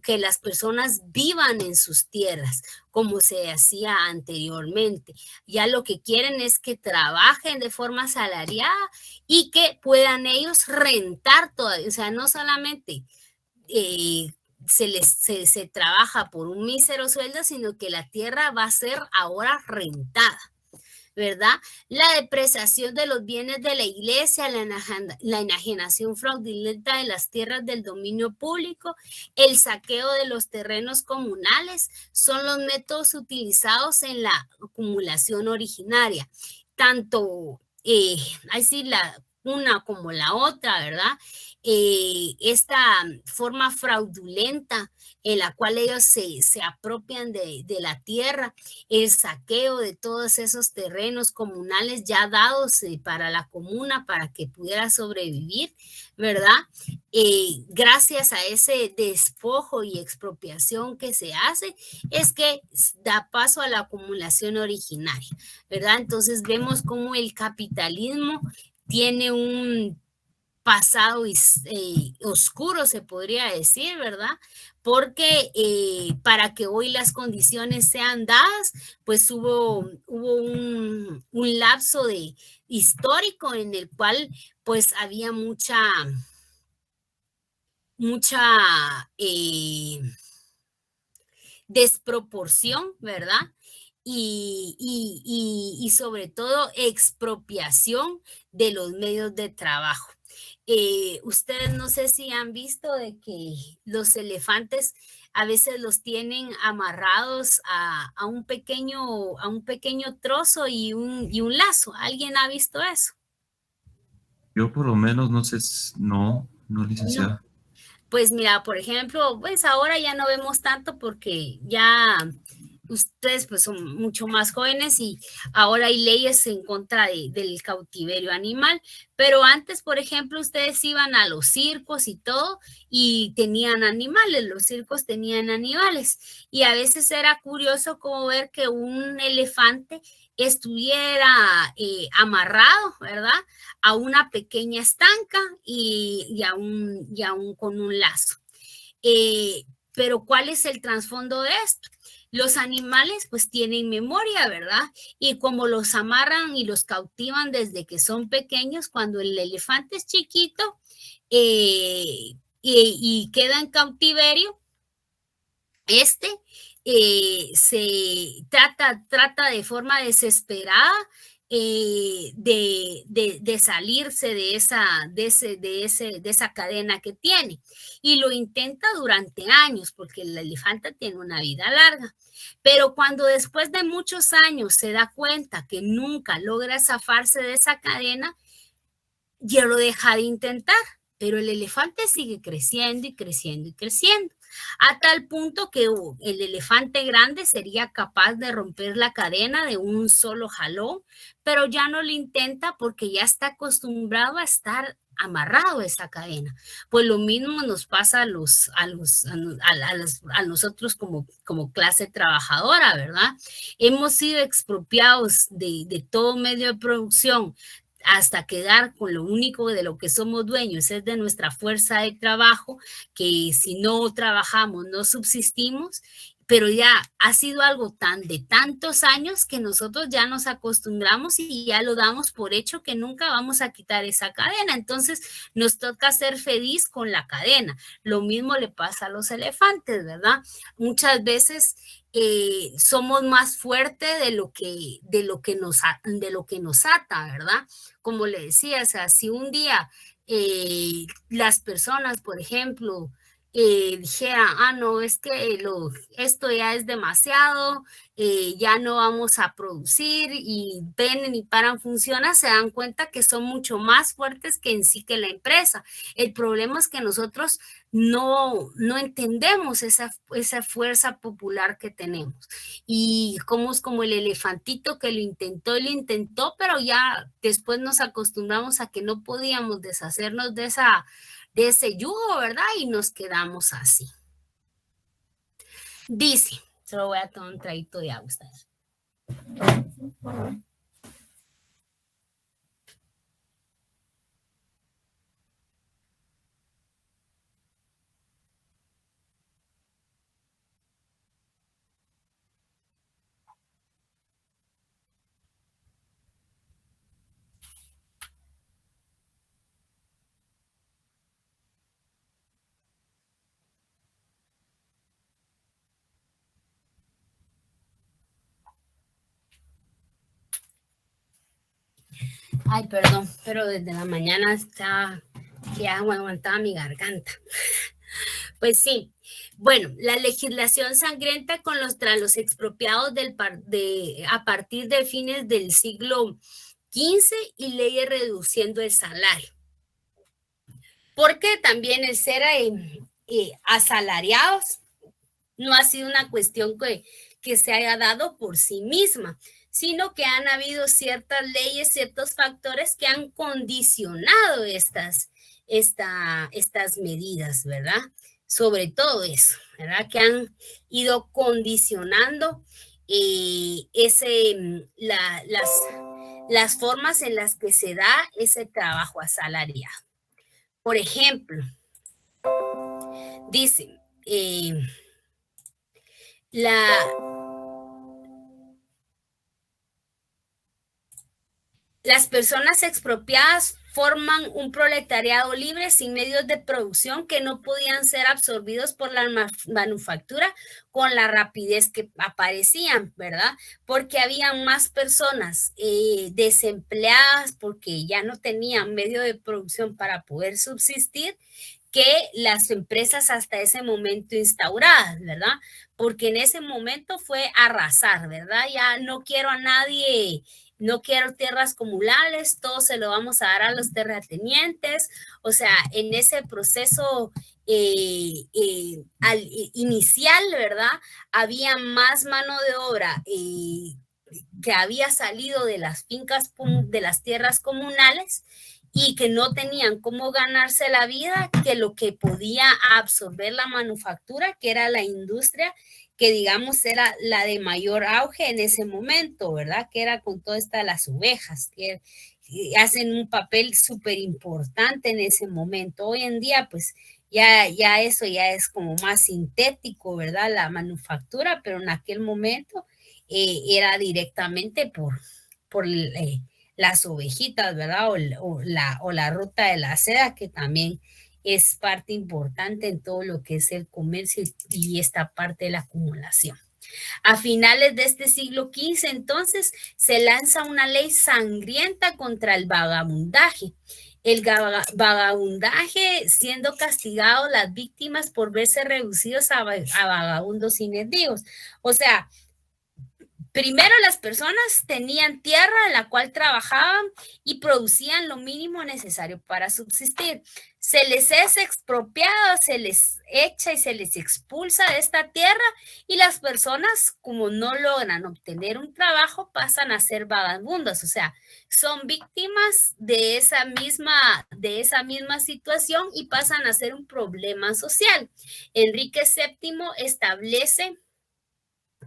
que las personas vivan en sus tierras como se hacía anteriormente. Ya lo que quieren es que trabajen de forma asalariada y que puedan ellos rentar todavía. O sea, no solamente se trabaja por un mísero sueldo, sino que la tierra va a ser ahora rentada, ¿verdad? La depreciación de los bienes de la iglesia, la enajenación fraudulenta de las tierras del dominio público, el saqueo de los terrenos comunales, son los métodos utilizados en la acumulación originaria. Tanto, así la una como la otra, ¿verdad? Esta forma fraudulenta en la cual ellos se apropian de la tierra, el saqueo de todos esos terrenos comunales ya dados para la comuna para que pudiera sobrevivir, ¿verdad? Gracias a ese despojo y expropiación que se hace, es que da paso a la acumulación originaria, ¿verdad? Entonces vemos cómo el capitalismo tiene un pasado oscuro, se podría decir, ¿verdad? Porque para que hoy las condiciones sean dadas, pues hubo un lapso histórico en el cual pues había mucha desproporción, ¿verdad? Y sobre todo expropiación de los medios de trabajo. Ustedes no sé si han visto de que los elefantes a veces los tienen amarrados a un pequeño trozo y un lazo. ¿Alguien ha visto eso? Yo por lo menos no sé, no, licenciada. No. Pues mira, por ejemplo, pues ahora ya no vemos tanto porque ya ustedes pues son mucho más jóvenes y ahora hay leyes en contra del cautiverio animal, pero antes, por ejemplo, ustedes iban a los circos y todo y tenían animales, los circos tenían animales y a veces era curioso como ver que un elefante estuviera amarrado, ¿verdad? A una pequeña estanca y aún con un lazo. Pero ¿cuál es el trasfondo de esto? Los animales pues tienen memoria, ¿verdad? Y como los amarran y los cautivan desde que son pequeños, cuando el elefante es chiquito y queda en cautiverio, se trata de forma desesperada de salirse de esa cadena que tiene. Y lo intenta durante años, porque el elefante tiene una vida larga. Pero cuando después de muchos años se da cuenta que nunca logra zafarse de esa cadena, ya lo deja de intentar. Pero el elefante sigue creciendo y creciendo y creciendo, a tal punto que el elefante grande sería capaz de romper la cadena de un solo jalón, pero ya no lo intenta porque ya está acostumbrado a estar amarrado a esa cadena. Pues lo mismo nos pasa a nosotros como clase trabajadora, ¿verdad? Hemos sido expropiados de todo medio de producción hasta quedar con lo único de lo que somos dueños, es de nuestra fuerza de trabajo, que si no trabajamos no subsistimos, pero ya ha sido algo de tantos años que nosotros ya nos acostumbramos y ya lo damos por hecho que nunca vamos a quitar esa cadena. Entonces nos toca ser feliz con la cadena. Lo mismo le pasa a los elefantes, ¿verdad? Muchas veces somos más fuertes de lo que nos ata, ¿verdad? Como le decía, o sea, si un día las personas, por ejemplo, dijeran, no, es que esto ya es demasiado, ya no vamos a producir y ven y paran, funciona, se dan cuenta que son mucho más fuertes que en sí que la empresa. El problema es que nosotros no entendemos esa fuerza popular que tenemos. Y como es como el elefantito que lo intentó, pero ya después nos acostumbramos a que no podíamos deshacernos de ese yugo, ¿verdad? Y nos quedamos así. Dice, solo voy a tomar un traguito de agua. Ay, perdón, pero desde la mañana está, ya aguantaba mi garganta. Pues sí. Bueno, la legislación sangrienta contra los expropiados a partir de fines del siglo XV y leyes reduciendo el salario. Porque también el ser asalariados no ha sido una cuestión que se haya dado por sí misma, sino que han habido ciertas leyes, ciertos factores que han condicionado estas medidas, ¿verdad? Sobre todo eso, ¿verdad? Que han ido condicionando las formas en las que se da ese trabajo asalariado. Por ejemplo, dice, las personas expropiadas forman un proletariado libre sin medios de producción que no podían ser absorbidos por la manufactura con la rapidez que aparecían, ¿verdad? Porque habían más personas desempleadas porque ya no tenían medio de producción para poder subsistir que las empresas hasta ese momento instauradas, ¿verdad? Porque en ese momento fue arrasar, ¿verdad? Ya no quiero a nadie, no quiero tierras comunales, todo se lo vamos a dar a los terratenientes. O sea, en ese proceso inicial, ¿verdad? Había más mano de obra que había salido de las fincas, de las tierras comunales, y que no tenían cómo ganarse la vida, que lo que podía absorber la manufactura, que era la industria, que digamos era la de mayor auge en ese momento, ¿verdad? Que era con todas las ovejas, que hacen un papel súper importante en ese momento. Hoy en día, pues, ya eso ya es como más sintético, ¿verdad? La manufactura, pero en aquel momento era directamente por las ovejitas, ¿verdad? O la ruta de la seda, que también es parte importante en todo lo que es el comercio y esta parte de la acumulación. A finales de este siglo XV, entonces, se lanza una ley sangrienta contra el vagabundaje. El vagabundaje siendo castigado las víctimas por verse reducidos a vagabundos y mendigos. O sea, primero las personas tenían tierra en la cual trabajaban y producían lo mínimo necesario para subsistir. Se les es expropiado, se les echa y se les expulsa de esta tierra, y las personas, como no logran obtener un trabajo, pasan a ser vagabundos. O sea, son víctimas de esa misma situación y pasan a ser un problema social. Enrique VII establece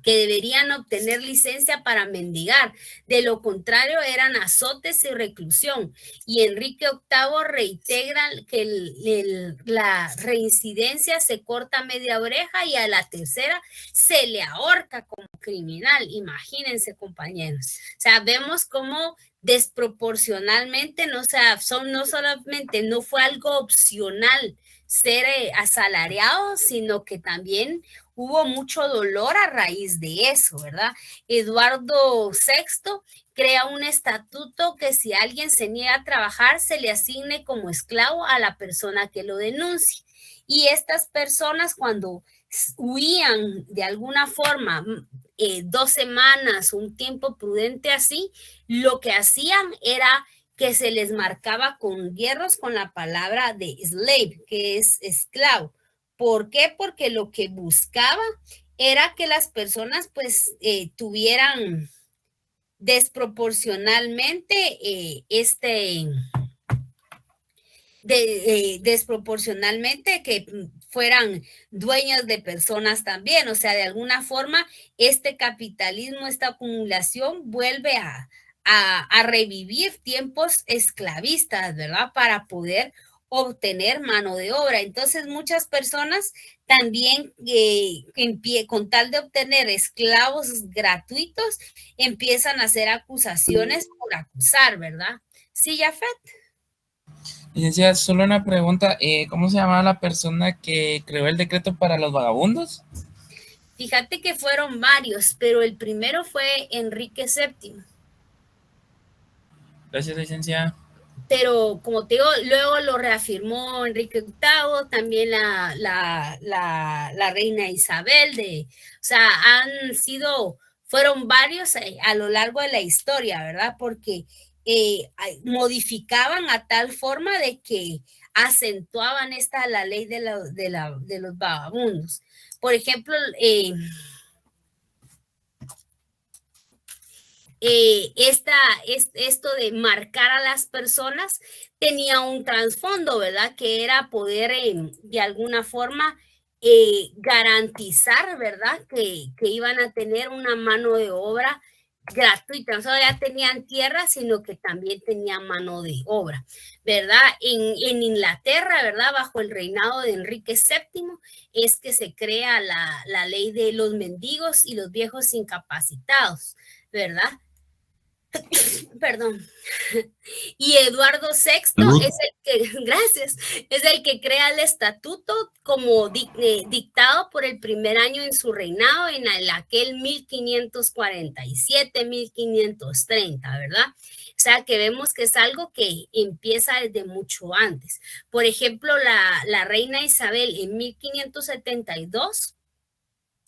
que deberían obtener licencia para mendigar, de lo contrario eran azotes y reclusión. Y Enrique VIII reitera que la reincidencia se corta media oreja y a la tercera se le ahorca como criminal. Imagínense, compañeros. O sea, vemos cómo desproporcionalmente, no solamente no fue algo opcional ser asalariado, sino que también hubo mucho dolor a raíz de eso, ¿verdad? Eduardo VI crea un estatuto que si alguien se niega a trabajar, se le asigne como esclavo a la persona que lo denuncie. Y estas personas, cuando huían de alguna forma 2 semanas, un tiempo prudente así, lo que hacían era que se les marcaba con hierros con la palabra de slave, que es esclavo. ¿Por qué? Porque lo que buscaba era que las personas pues tuvieran desproporcionalmente desproporcionalmente que fueran dueños de personas también. O sea, de alguna forma este capitalismo, esta acumulación vuelve a revivir tiempos esclavistas, ¿verdad? Para poder obtener mano de obra. Entonces muchas personas también con tal de obtener esclavos gratuitos empiezan a hacer acusaciones por acusar, ¿verdad? Sí, Jafet. Licenciada, solo una pregunta, ¿cómo se llamaba la persona que creó el decreto para los vagabundos? Fíjate que fueron varios, pero el primero fue Enrique VII. Gracias, licenciada. Pero como te digo, luego lo reafirmó Enrique VIII, también la reina Isabel, o sea, fueron varios a lo largo de la historia, ¿verdad? Porque modificaban a tal forma de que acentuaban la ley de los vagabundos. Por ejemplo, esto de marcar a las personas tenía un trasfondo, ¿verdad? Que era poder de alguna forma garantizar, ¿verdad? Que iban a tener una mano de obra gratuita. No solo ya tenían tierra, sino que también tenían mano de obra, ¿verdad? En Inglaterra, ¿verdad? Bajo el reinado de Enrique VII es que se crea la ley de los mendigos y los viejos incapacitados, ¿verdad? Perdón. Y Eduardo VI es el que crea el estatuto como dictado por el primer año en su reinado, en aquel 1547-1530, ¿verdad? O sea, que vemos que es algo que empieza desde mucho antes. Por ejemplo, la reina Isabel en 1572,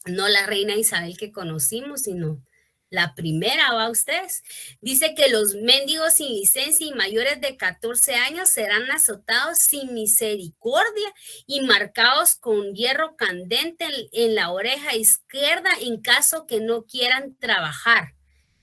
no la reina Isabel que conocimos, sino la primera, ¿va ustedes? Dice que los mendigos sin licencia y mayores de 14 años serán azotados sin misericordia y marcados con hierro candente en la oreja izquierda en caso que no quieran trabajar,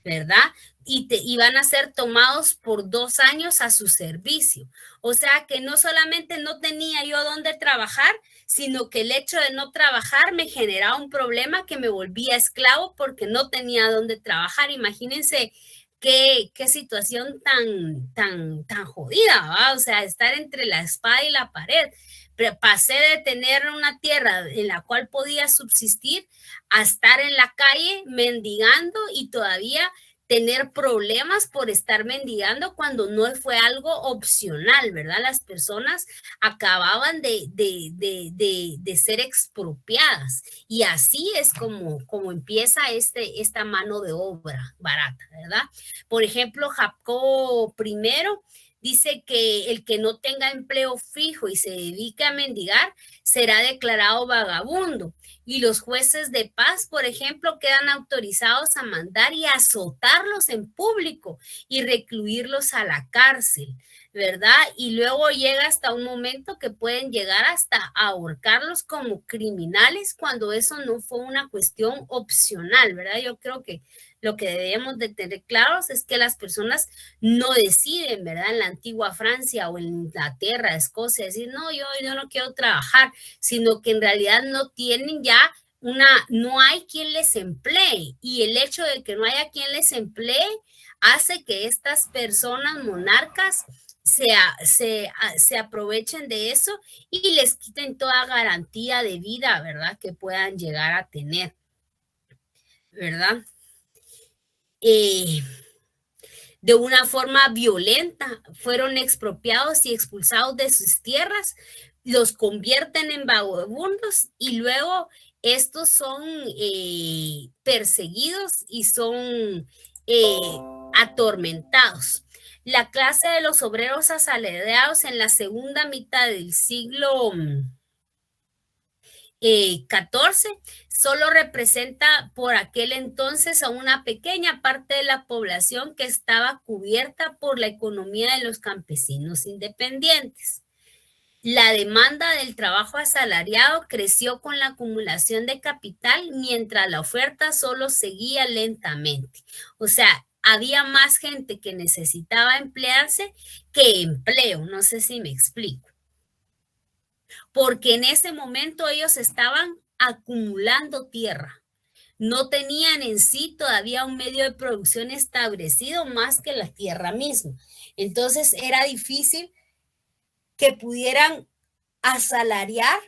¿verdad? Y van a ser tomados por 2 años a su servicio. O sea que no solamente no tenía yo dónde trabajar, sino que el hecho de no trabajar me generaba un problema que me volvía esclavo porque no tenía dónde trabajar. Imagínense qué situación tan jodida, ¿va? O sea, estar entre la espada y la pared. Pero pasé de tener una tierra en la cual podía subsistir a estar en la calle mendigando y todavía tener problemas por estar mendigando cuando no fue algo opcional, ¿verdad? Las personas acababan de ser expropiadas y así es como empieza esta mano de obra barata, ¿verdad? Por ejemplo, Jacobo I dice que el que no tenga empleo fijo y se dedique a mendigar será declarado vagabundo. Y los jueces de paz, por ejemplo, quedan autorizados a mandar y azotarlos en público y recluirlos a la cárcel, ¿verdad? Y luego llega hasta un momento que pueden llegar hasta a ahorcarlos como criminales cuando eso no fue una cuestión opcional, ¿verdad? Yo creo que lo que debemos de tener claros es que las personas no deciden, ¿verdad? En la antigua Francia o en Inglaterra, Escocia, decir, no, yo no quiero trabajar, sino que en realidad no tienen ya no hay quien les emplee, y el hecho de que no haya quien les emplee hace que estas personas monarcas se aprovechen de eso y les quiten toda garantía de vida, ¿verdad? Que puedan llegar a tener, ¿verdad? De una forma violenta, fueron expropiados y expulsados de sus tierras, los convierten en vagabundos y luego estos son perseguidos y son atormentados. La clase de los obreros asalariados en la segunda mitad del siglo XIV solo representa por aquel entonces a una pequeña parte de la población que estaba cubierta por la economía de los campesinos independientes. La demanda del trabajo asalariado creció con la acumulación de capital, mientras la oferta solo seguía lentamente. O sea, había más gente que necesitaba emplearse que empleo. No sé si me explico. Porque en ese momento ellos estaban acumulando tierra. No tenían en sí todavía un medio de producción establecido más que la tierra misma. Entonces era difícil que pudieran asalariar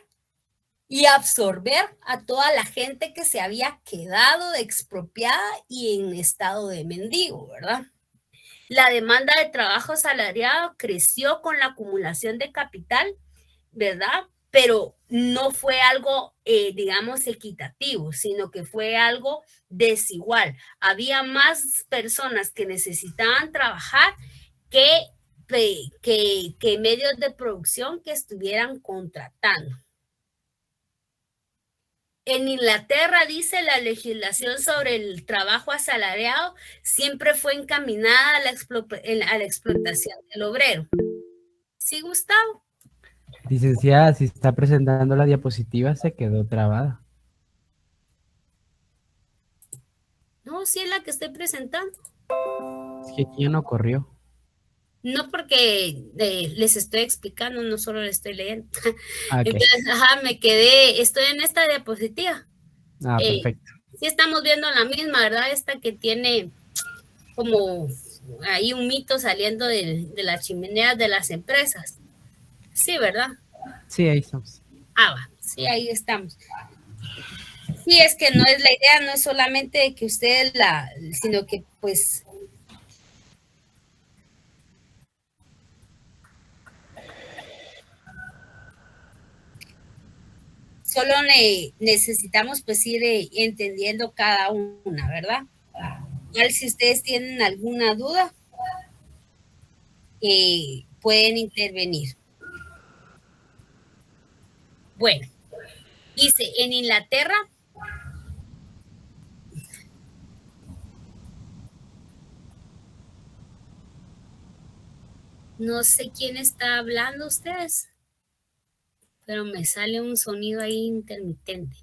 y absorber a toda la gente que se había quedado expropiada y en estado de mendigo, ¿verdad? La demanda de trabajo asalariado creció con la acumulación de capital, ¿verdad? Pero no fue algo, digamos, equitativo, sino que fue algo desigual. Había más personas que necesitaban trabajar que medios de producción que estuvieran contratando. En Inglaterra, dice, la legislación sobre el trabajo asalariado siempre fue encaminada a la explotación del obrero. ¿Sí, Gustavo? Licenciada, si está presentando la diapositiva, se quedó trabada. No, sí es la que estoy presentando. Es que aquí ya no corrió. No, porque les estoy explicando, no solo le estoy leyendo. Okay. Entonces, me quedé, estoy en esta diapositiva. Perfecto. Sí estamos viendo la misma, ¿verdad? Esta que tiene como ahí un mito saliendo de las chimeneas de las empresas. Sí, ¿verdad? Sí, ahí estamos. Va, sí, ahí estamos. Sí, es que no es la idea, no es solamente que ustedes sino que pues solo necesitamos pues ir entendiendo cada una, ¿verdad? Si ustedes tienen alguna duda, pueden intervenir. Bueno, dice, en Inglaterra, no sé quién está hablando ustedes, pero me sale un sonido ahí intermitente.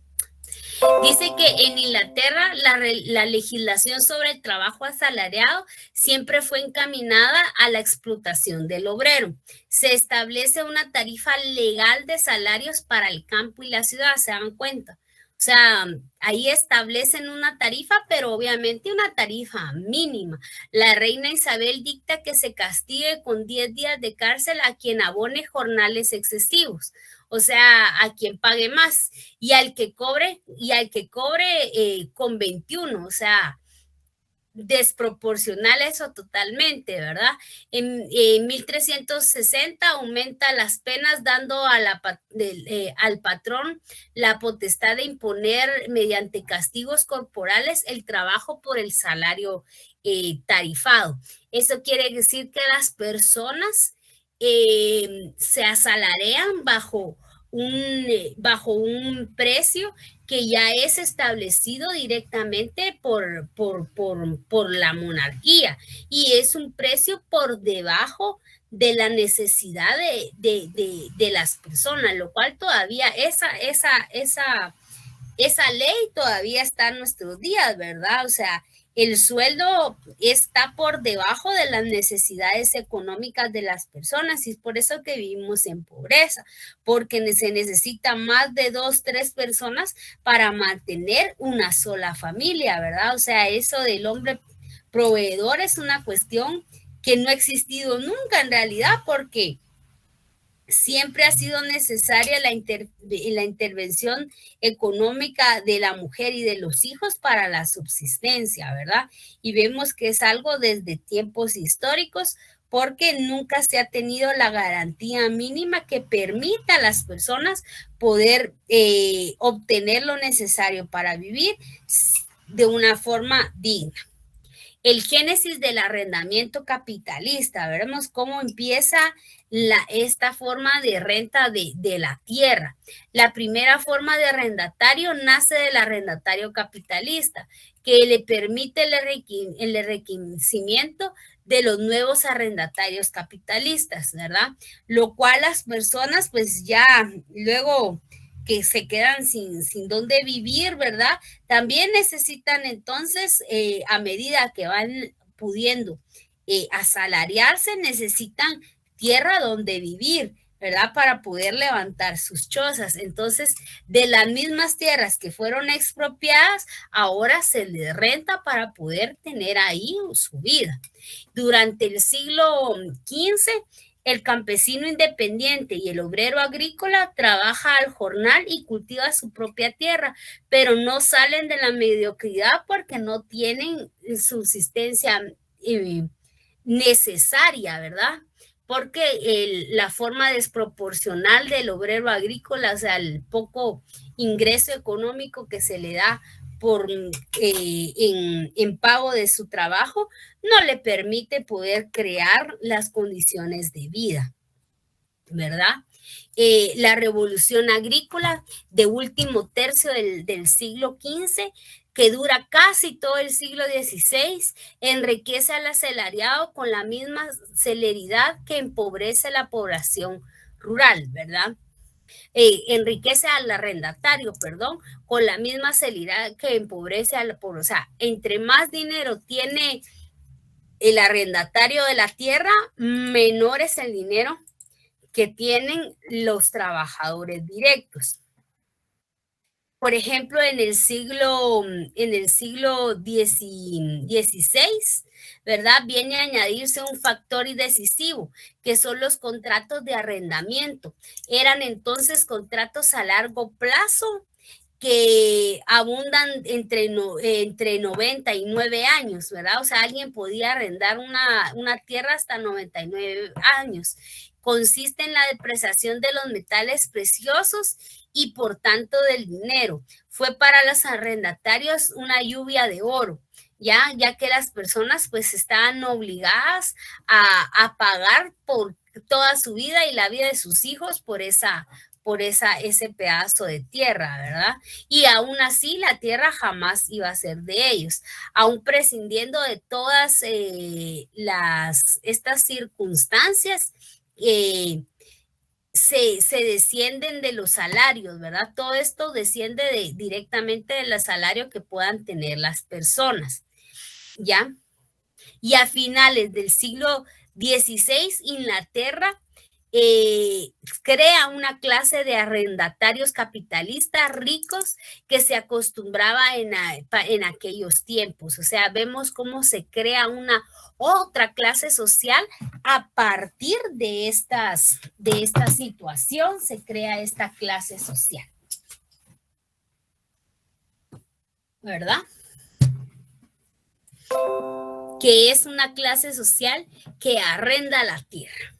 Dice que en Inglaterra la legislación sobre el trabajo asalariado siempre fue encaminada a la explotación del obrero. Se establece una tarifa legal de salarios para el campo y la ciudad, ¿se dan cuenta? O sea, ahí establecen una tarifa, pero obviamente una tarifa mínima. La reina Isabel dicta que se castigue con 10 días de cárcel a quien abone jornales excesivos. O sea, a quien pague más y al que cobre con 21, o sea, desproporcional eso totalmente, ¿verdad? En 1360 aumenta las penas dando al patrón la potestad de imponer mediante castigos corporales el trabajo por el salario tarifado. Eso quiere decir que las personas se asalarian bajo un precio que ya es establecido directamente por la monarquía y es un precio por debajo de la necesidad de las personas, lo cual todavía esa ley todavía está en nuestros días, ¿verdad? O sea, el sueldo está por debajo de las necesidades económicas de las personas y es por eso que vivimos en pobreza, porque se necesita más de 2, 3 personas para mantener una sola familia, ¿verdad? O sea, eso del hombre proveedor es una cuestión que no ha existido nunca en realidad porque siempre ha sido necesaria la intervención económica de la mujer y de los hijos para la subsistencia, ¿verdad? Y vemos que es algo desde tiempos históricos porque nunca se ha tenido la garantía mínima que permita a las personas poder obtener lo necesario para vivir de una forma digna. El génesis del arrendamiento capitalista, veremos cómo empieza esta forma de renta de la tierra. La primera forma de arrendatario nace del arrendatario capitalista, que le permite el enriquecimiento de los nuevos arrendatarios capitalistas, ¿verdad? Lo cual las personas pues ya luego que se quedan sin dónde vivir, ¿verdad? También necesitan entonces, a medida que van pudiendo asalariarse, necesitan tierra donde vivir, ¿verdad? Para poder levantar sus chozas. Entonces, de las mismas tierras que fueron expropiadas, ahora se les renta para poder tener ahí su vida. Durante el siglo XV, el campesino independiente y el obrero agrícola trabaja al jornal y cultiva su propia tierra, pero no salen de la mediocridad porque no tienen subsistencia necesaria, ¿verdad? Porque la forma desproporcional del obrero agrícola, o sea, el poco ingreso económico que se le da en pago de su trabajo, no le permite poder crear las condiciones de vida, ¿verdad? La revolución agrícola de último tercio del siglo XV, que dura casi todo el siglo XVI, enriquece al asalariado con la misma celeridad que empobrece la población rural, ¿verdad? Enriquece al arrendatario, perdón, con la misma celeridad que empobrece a la población. O sea, entre más dinero tiene el arrendatario de la tierra, menor es el dinero que tienen los trabajadores directos. Por ejemplo, en el siglo XVI, ¿verdad? Viene a añadirse un factor decisivo, que son los contratos de arrendamiento. Eran entonces contratos a largo plazo que abundan entre 90 y 9 años, ¿verdad? O sea, alguien podía arrendar una tierra hasta 99 años. Consiste en la depreciación de los metales preciosos y por tanto del dinero. Fue para los arrendatarios una lluvia de oro, ya que las personas pues estaban obligadas a pagar por toda su vida y la vida de sus hijos por ese pedazo de tierra, ¿verdad? Y aún así la tierra jamás iba a ser de ellos, aún prescindiendo de todas estas circunstancias. Se descienden de los salarios, ¿verdad? Todo esto desciende directamente del salario que puedan tener las personas, ¿ya? Y a finales del siglo XVI, Inglaterra crea una clase de arrendatarios capitalistas ricos que se acostumbraba en aquellos tiempos. O sea, vemos cómo se crea una otra clase social a partir de esta situación, se crea esta clase social, ¿verdad? Que es una clase social que arrenda la tierra.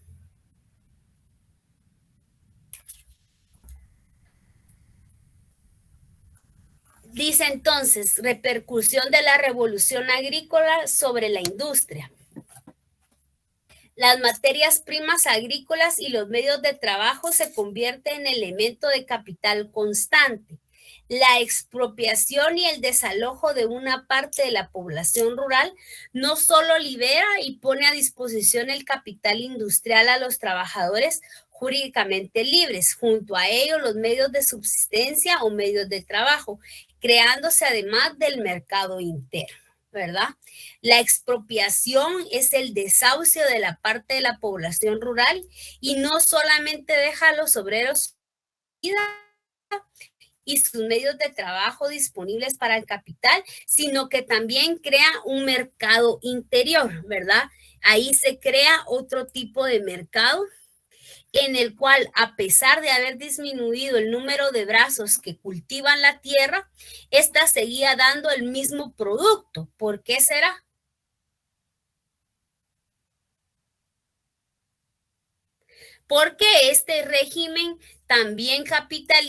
Dice entonces, repercusión de la revolución agrícola sobre la industria. Las materias primas agrícolas y los medios de trabajo se convierten en elemento de capital constante. La expropiación y el desalojo de una parte de la población rural no solo libera y pone a disposición el capital industrial a los trabajadores jurídicamente libres, junto a ellos los medios de subsistencia o medios de trabajo, creándose además del mercado interno, ¿verdad? La expropiación es el desahucio de la parte de la población rural y no solamente deja a los obreros y sus medios de trabajo disponibles para el capital, sino que también crea un mercado interior, ¿verdad? Ahí se crea otro tipo de mercado en el cual, a pesar de haber disminuido el número de brazos que cultivan la tierra, esta seguía dando el mismo producto. ¿Por qué será? Porque este régimen también capitalista,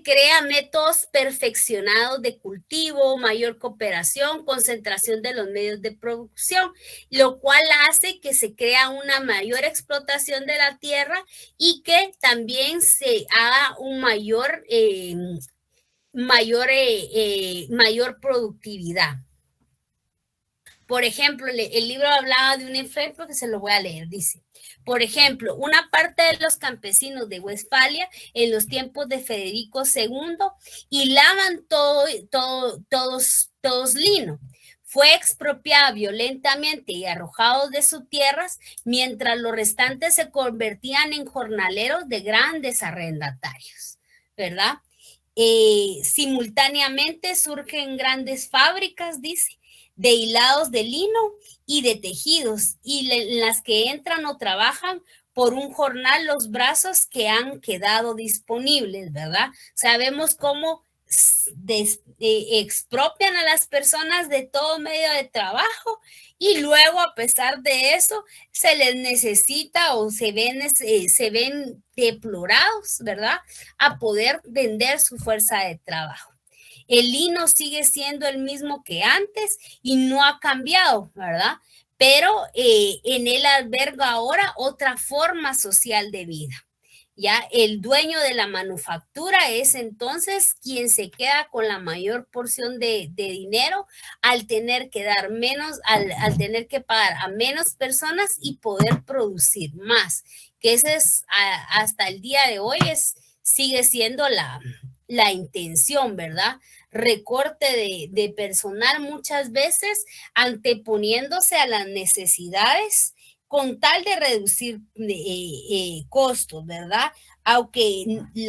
crea métodos perfeccionados de cultivo, mayor cooperación, concentración de los medios de producción, lo cual hace que se crea una mayor explotación de la tierra y que también se haga un mayor productividad. Por ejemplo, el libro hablaba de un ejemplo que se lo voy a leer, dice, por ejemplo, una parte de los campesinos de Westfalia en los tiempos de Federico II hilaban todos lino. Fue expropiado violentamente y arrojado de sus tierras, mientras los restantes se convertían en jornaleros de grandes arrendatarios, ¿verdad? Simultáneamente surgen grandes fábricas, dice, de hilados de lino y de tejidos, y en las que entran o trabajan por un jornal los brazos que han quedado disponibles, ¿verdad? Sabemos cómo expropian a las personas de todo medio de trabajo y luego a pesar de eso se les necesita o se ven deplorados, ¿verdad? A poder vender su fuerza de trabajo. El lino sigue siendo el mismo que antes y no ha cambiado, ¿verdad? Pero en él alberga ahora otra forma social de vida. Ya el dueño de la manufactura es entonces quien se queda con la mayor porción de dinero al tener que dar menos, al tener que pagar a menos personas y poder producir más, que ese es hasta el día de hoy sigue siendo la intención, ¿verdad? Recorte de personal muchas veces anteponiéndose a las necesidades con tal de reducir costos, ¿verdad? Aunque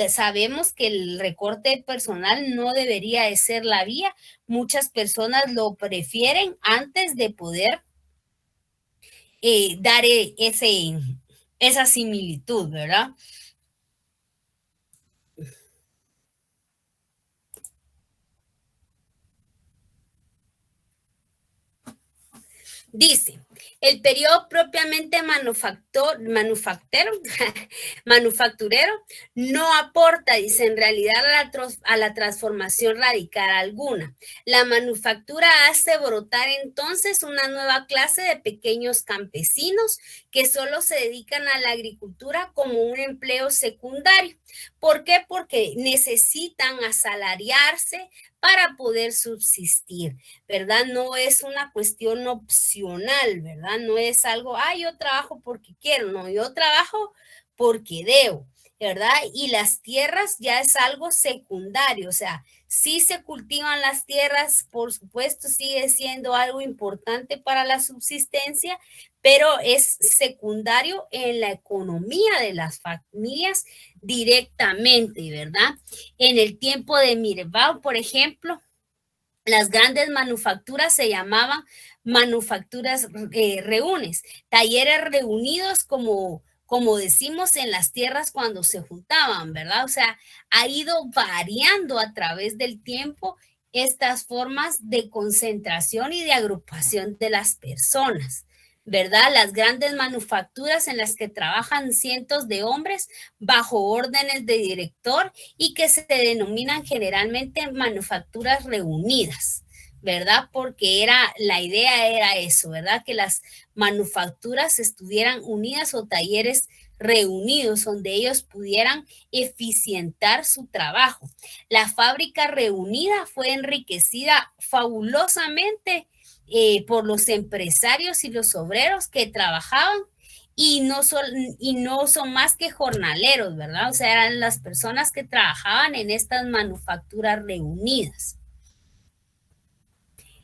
sabemos que el recorte de personal no debería de ser la vía, muchas personas lo prefieren antes de poder dar esa similitud, ¿verdad? Dice, el periodo propiamente manufacturero no aporta, dice, en realidad a la transformación radical alguna. La manufactura hace brotar entonces una nueva clase de pequeños campesinos que solo se dedican a la agricultura como un empleo secundario. ¿Por qué? Porque necesitan asalariarse para poder subsistir, ¿verdad? No es una cuestión opcional, ¿verdad? No es algo, yo trabajo porque quiero, no, yo trabajo porque debo, ¿verdad? Y las tierras ya es algo secundario, o sea, sí se cultivan las tierras, por supuesto, sigue siendo algo importante para la subsistencia, pero es secundario en la economía de las familias directamente, ¿verdad? En el tiempo de Mireval, por ejemplo, las grandes manufacturas se llamaban manufacturas reúnes, talleres reunidos como decimos en las tierras cuando se juntaban, ¿verdad? O sea, ha ido variando a través del tiempo estas formas de concentración y de agrupación de las personas, ¿verdad? Las grandes manufacturas en las que trabajan cientos de hombres bajo órdenes de director y que se denominan generalmente manufacturas reunidas, ¿verdad? Porque la idea era eso, ¿verdad? Que las manufacturas estuvieran unidas o talleres reunidos donde ellos pudieran eficientar su trabajo. La fábrica reunida fue enriquecida fabulosamente por los empresarios y los obreros que trabajaban y no son más que jornaleros, ¿verdad? O sea, eran las personas que trabajaban en estas manufacturas reunidas.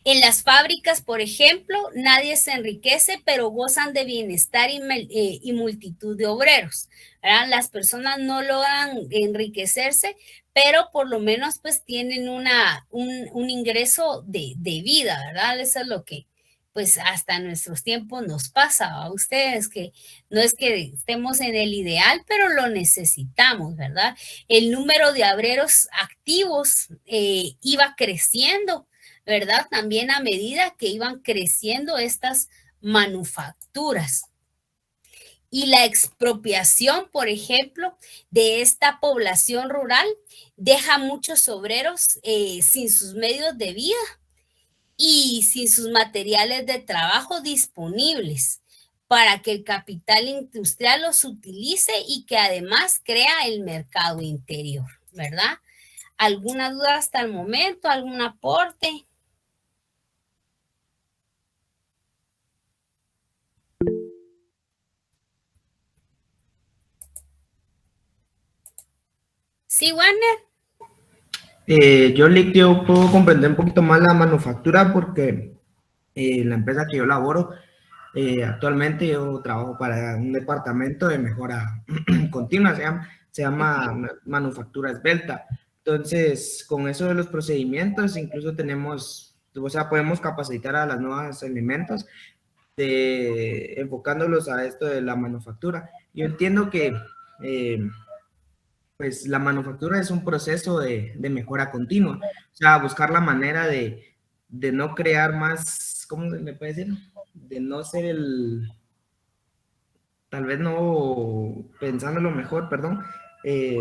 En las fábricas, por ejemplo, nadie se enriquece, pero gozan de bienestar y multitud de obreros, ¿verdad? Las personas no logran enriquecerse, pero por lo menos pues tienen un ingreso de vida, ¿verdad? Eso es lo que pues hasta nuestros tiempos nos pasa a ustedes, que no es que estemos en el ideal, pero lo necesitamos, ¿verdad? El número de obreros activos iba creciendo, ¿verdad? También a medida que iban creciendo estas manufacturas. Y la expropiación, por ejemplo, de esta población rural deja muchos obreros sin sus medios de vida y sin sus materiales de trabajo disponibles para que el capital industrial los utilice y que además crea el mercado interior, ¿verdad? ¿Alguna duda hasta el momento? ¿Algún aporte? Sí, Warner. Yo puedo comprender un poquito más la manufactura porque la empresa que yo laboro, actualmente yo trabajo para un departamento de mejora continua, se llama Manufactura Esbelta. Entonces, con eso de los procedimientos, incluso podemos capacitar a los nuevos elementos enfocándolos a esto de la manufactura. Yo entiendo que pues la manufactura es un proceso de mejora continua. O sea, buscar la manera de no crear más, ¿cómo se le puede decir? De no ser tal vez no pensándolo mejor, perdón,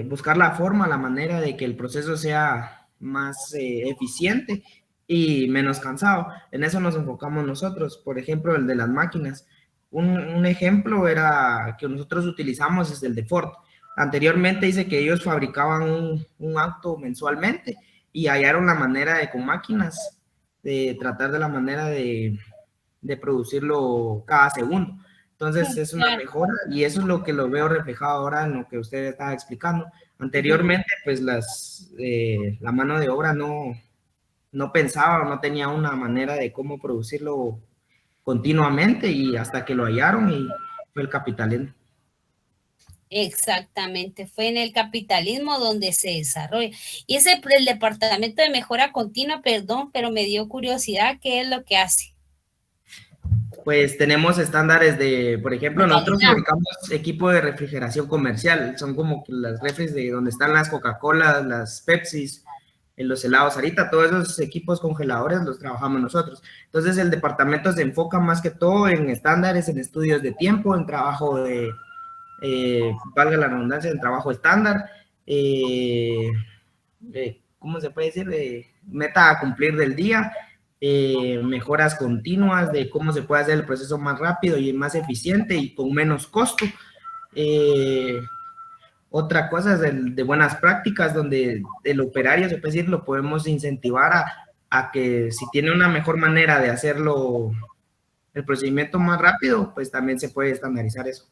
buscar la forma, la manera de que el proceso sea más eficiente y menos cansado. En eso nos enfocamos nosotros. Por ejemplo, el de las máquinas. Un ejemplo era que nosotros utilizamos es el de Ford. Anteriormente dice que ellos fabricaban un auto mensualmente y hallaron la manera de con máquinas de tratar de la manera de producirlo cada segundo. Entonces es una mejora y eso es lo que lo veo reflejado ahora en lo que usted estaba explicando. Anteriormente, pues la mano de obra no pensaba o no tenía una manera de cómo producirlo continuamente y hasta que lo hallaron y fue el capitalismo. Exactamente, fue en el capitalismo donde se desarrolla. Y el departamento de mejora continua, perdón, pero me dio curiosidad, ¿qué es lo que hace? Pues tenemos estándares por ejemplo, nosotros fabricamos equipo de refrigeración comercial, son como las refres de donde están las Coca-Cola, las Pepsis, en los helados ahorita, todos esos equipos congeladores los trabajamos nosotros. Entonces el departamento se enfoca más que todo en estándares, en estudios de tiempo, en trabajo valga la redundancia, en trabajo estándar, ¿cómo se puede decir? Meta a cumplir del día, mejoras continuas de cómo se puede hacer el proceso más rápido y más eficiente y con menos costo. Otra cosa es de buenas prácticas, donde el operario, se puede decir, lo podemos incentivar a que si tiene una mejor manera de hacerlo, el procedimiento más rápido, pues también se puede estandarizar eso.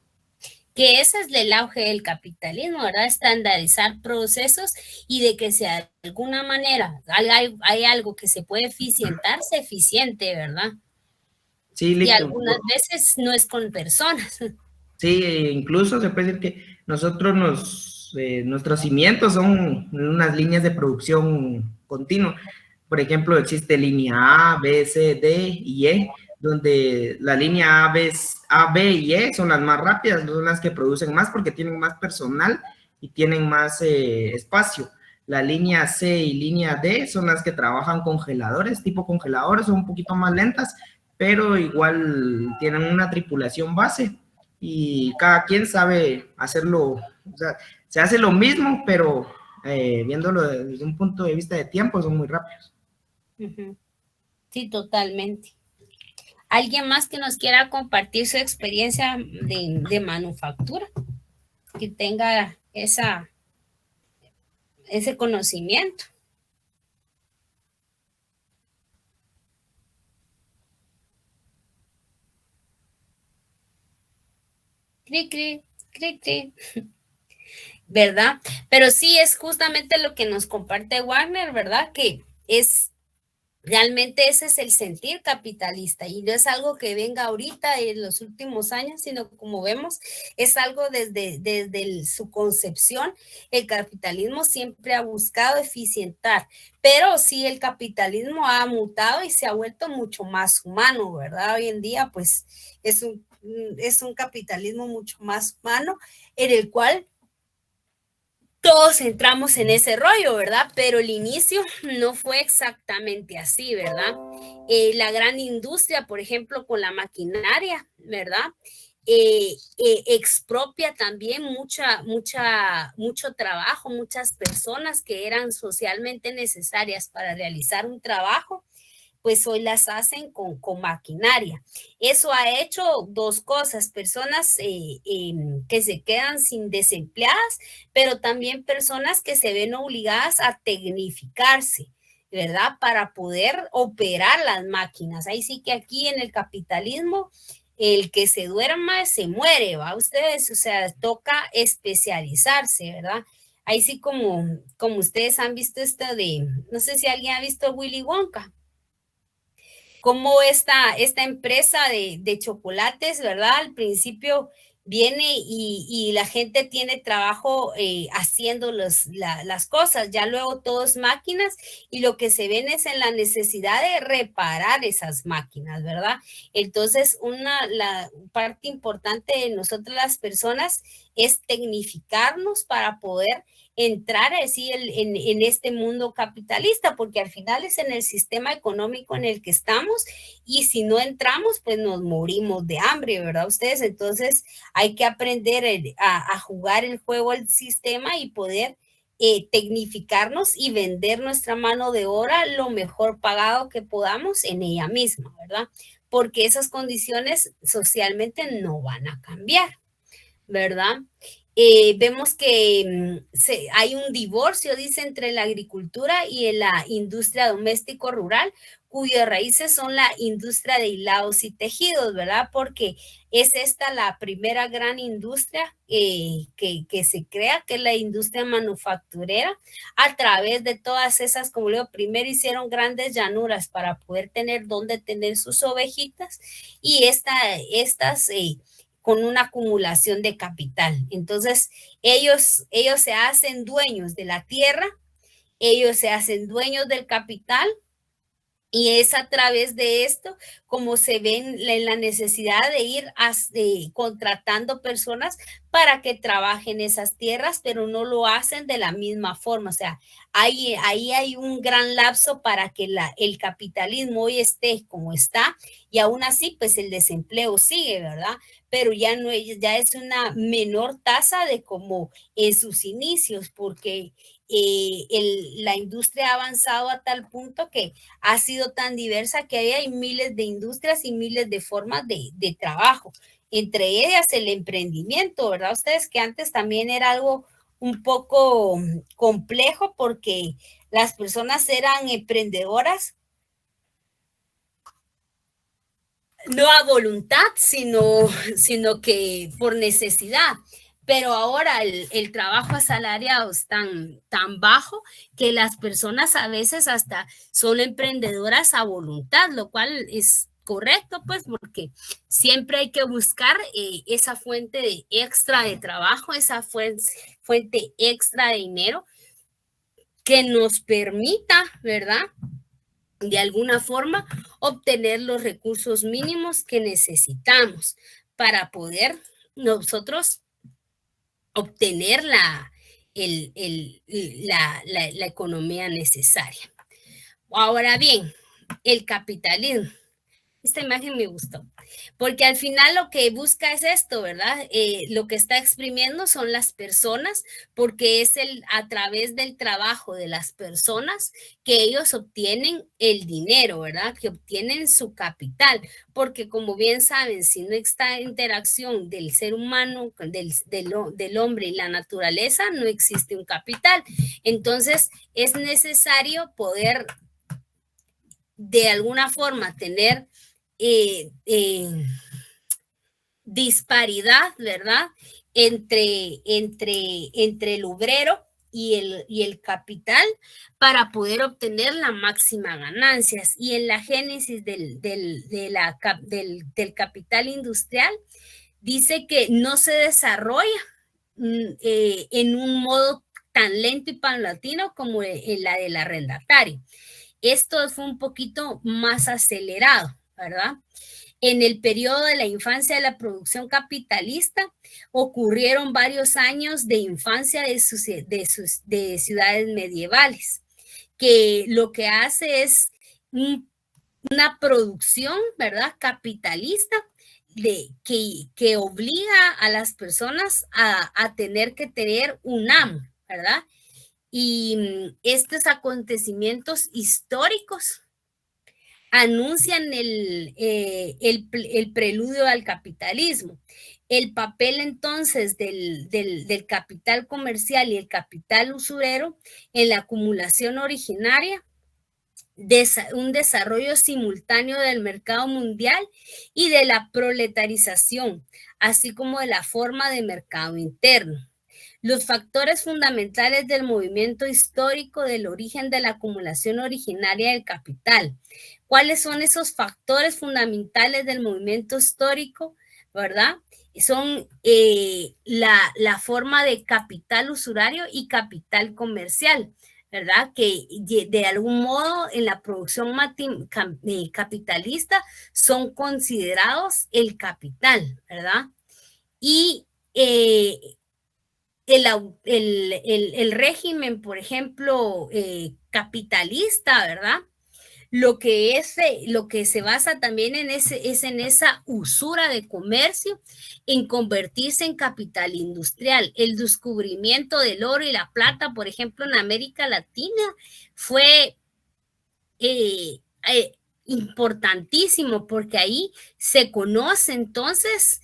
Que ese es el auge del capitalismo, ¿verdad? Estandarizar procesos y de que sea de alguna manera hay algo que se puede eficientar, se eficiente, ¿verdad? Sí, listo. Y algunas veces no es con personas. Sí, incluso se puede decir que nosotros nuestros cimientos son unas líneas de producción continua. Por ejemplo, existe línea A, B, C, D y E, donde la línea A, B y E son las más rápidas, son las que producen más porque tienen más personal y tienen más espacio. La línea C y línea D son las que trabajan congeladores, tipo congeladores, son un poquito más lentas, pero igual tienen una tripulación base y cada quien sabe hacerlo, o sea, se hace lo mismo, pero viéndolo desde un punto de vista de tiempo son muy rápidos. Sí, totalmente. ¿Alguien más que nos quiera compartir su experiencia de manufactura? Que tenga ese conocimiento. Cri, cri, cri, cri. ¿Verdad? Pero sí es justamente lo que nos comparte Wagner, ¿verdad? Que es realmente ese es el sentir capitalista y no es algo que venga ahorita en los últimos años, sino como vemos, es algo desde su concepción. El capitalismo siempre ha buscado eficientar, pero sí el capitalismo ha mutado y se ha vuelto mucho más humano, ¿verdad? Hoy en día, pues, es un capitalismo mucho más humano en el cual todos entramos en ese rollo, ¿verdad? Pero el inicio no fue exactamente así, ¿verdad? La gran industria, por ejemplo, con la maquinaria, ¿verdad? Expropia también mucho trabajo, muchas personas que eran socialmente necesarias para realizar un trabajo, pues hoy las hacen con maquinaria. Eso ha hecho dos cosas, personas que se quedan sin desempleadas, pero también personas que se ven obligadas a tecnificarse, ¿verdad? Para poder operar las máquinas. Ahí sí que aquí en el capitalismo, el que se duerma se muere, ¿va? Ustedes, o sea, toca especializarse, ¿verdad? Ahí sí como ustedes han visto esto no sé si alguien ha visto Willy Wonka. Como esta empresa de chocolates, ¿verdad? Al principio viene y la gente tiene trabajo haciendo las cosas, ya luego todo es máquinas y lo que se ven es en la necesidad de reparar esas máquinas, ¿verdad? Entonces, la parte importante de nosotros las personas es tecnificarnos para poder entrar así en este mundo capitalista, porque al final es en el sistema económico en el que estamos y si no entramos, pues nos morimos de hambre, ¿verdad ustedes? Entonces hay que aprender a jugar el juego al sistema y poder tecnificarnos y vender nuestra mano de obra lo mejor pagado que podamos en ella misma, ¿verdad? Porque esas condiciones socialmente no van a cambiar, ¿verdad? Vemos que hay un divorcio, dice, entre la agricultura y la industria doméstico-rural, cuyas raíces son la industria de hilados y tejidos, ¿verdad? Porque es esta la primera gran industria que se crea, que es la industria manufacturera, a través de todas esas, como le digo, primero hicieron grandes llanuras para poder tener donde tener sus ovejitas y estas con una acumulación de capital. Entonces, ellos se hacen dueños de la tierra, ellos se hacen dueños del capital, y es a través de esto como se ven en la necesidad de ir contratando personas para que trabajen esas tierras, pero no lo hacen de la misma forma. O sea, ahí hay un gran lapso para que el capitalismo hoy esté como está, y aún así, pues el desempleo sigue, ¿verdad? Pero ya es una menor tasa de como en sus inicios, porque la industria ha avanzado a tal punto que ha sido tan diversa que hay miles de industrias y miles de formas de trabajo, entre ellas el emprendimiento, ¿verdad? Ustedes que antes también era algo un poco complejo porque las personas eran emprendedoras no a voluntad, sino que por necesidad. Pero ahora el trabajo asalariado es tan bajo que las personas a veces hasta son emprendedoras a voluntad, lo cual es correcto, pues, porque siempre hay que buscar esa fuente extra de trabajo, esa fuente extra de dinero que nos permita, ¿verdad?, de alguna forma obtener los recursos mínimos que necesitamos para poder nosotros obtener la economía necesaria. Ahora bien, el capitalismo. Esta imagen me gustó, porque al final lo que busca es esto, ¿verdad? Lo que está exprimiendo son las personas, porque es a través del trabajo de las personas que ellos obtienen el dinero, ¿verdad? Que obtienen su capital, porque como bien saben, si no está interacción del ser humano, del hombre y la naturaleza, no existe un capital. Entonces, es necesario poder de alguna forma tener disparidad, ¿verdad? Entre el obrero y el capital para poder obtener la máxima ganancias. Y en la génesis del capital industrial dice que no se desarrolla en un modo tan lento y paulatino como en la del arrendatario. Esto fue un poquito más acelerado, ¿verdad? En el periodo de la infancia de la producción capitalista ocurrieron varios años de infancia de ciudades medievales, que lo que hace es una producción, ¿verdad?, capitalista que obliga a las personas a tener que tener un amo, ¿verdad? Y estos acontecimientos históricos anuncian el preludio al capitalismo. El papel entonces del capital comercial y el capital usurero en la acumulación originaria, un desarrollo simultáneo del mercado mundial y de la proletarización, así como de la forma de mercado interno. Los factores fundamentales del movimiento histórico del origen de la acumulación originaria del capital. ¿Cuáles son esos factores fundamentales del movimiento histórico, verdad? Son la forma de capital usurario y capital comercial, ¿verdad? Que de algún modo en la producción capitalista son considerados el capital, ¿verdad? Y el régimen, por ejemplo, capitalista, ¿verdad? Lo que se basa también es en esa usura de comercio, en convertirse en capital industrial. El descubrimiento del oro y la plata, por ejemplo, en América Latina, fue importantísimo, porque ahí se conoce entonces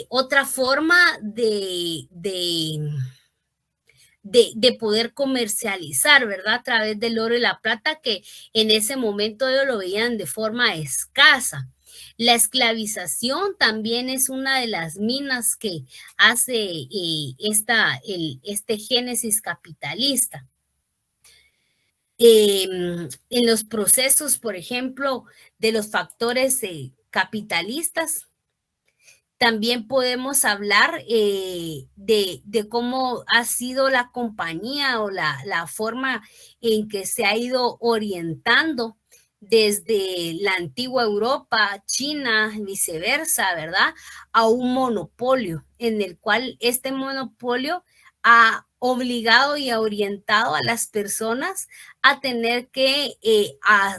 otra forma de poder comercializar, ¿verdad? A través del oro y la plata, que en ese momento ellos lo veían de forma escasa. La esclavización también es una de las minas que hace este génesis capitalista. En los procesos, por ejemplo, de los factores capitalistas, también podemos hablar de cómo ha sido la compañía o la forma en que se ha ido orientando desde la antigua Europa, China, viceversa, ¿verdad? A un monopolio, en el cual este monopolio ha obligado y ha orientado a las personas a tener que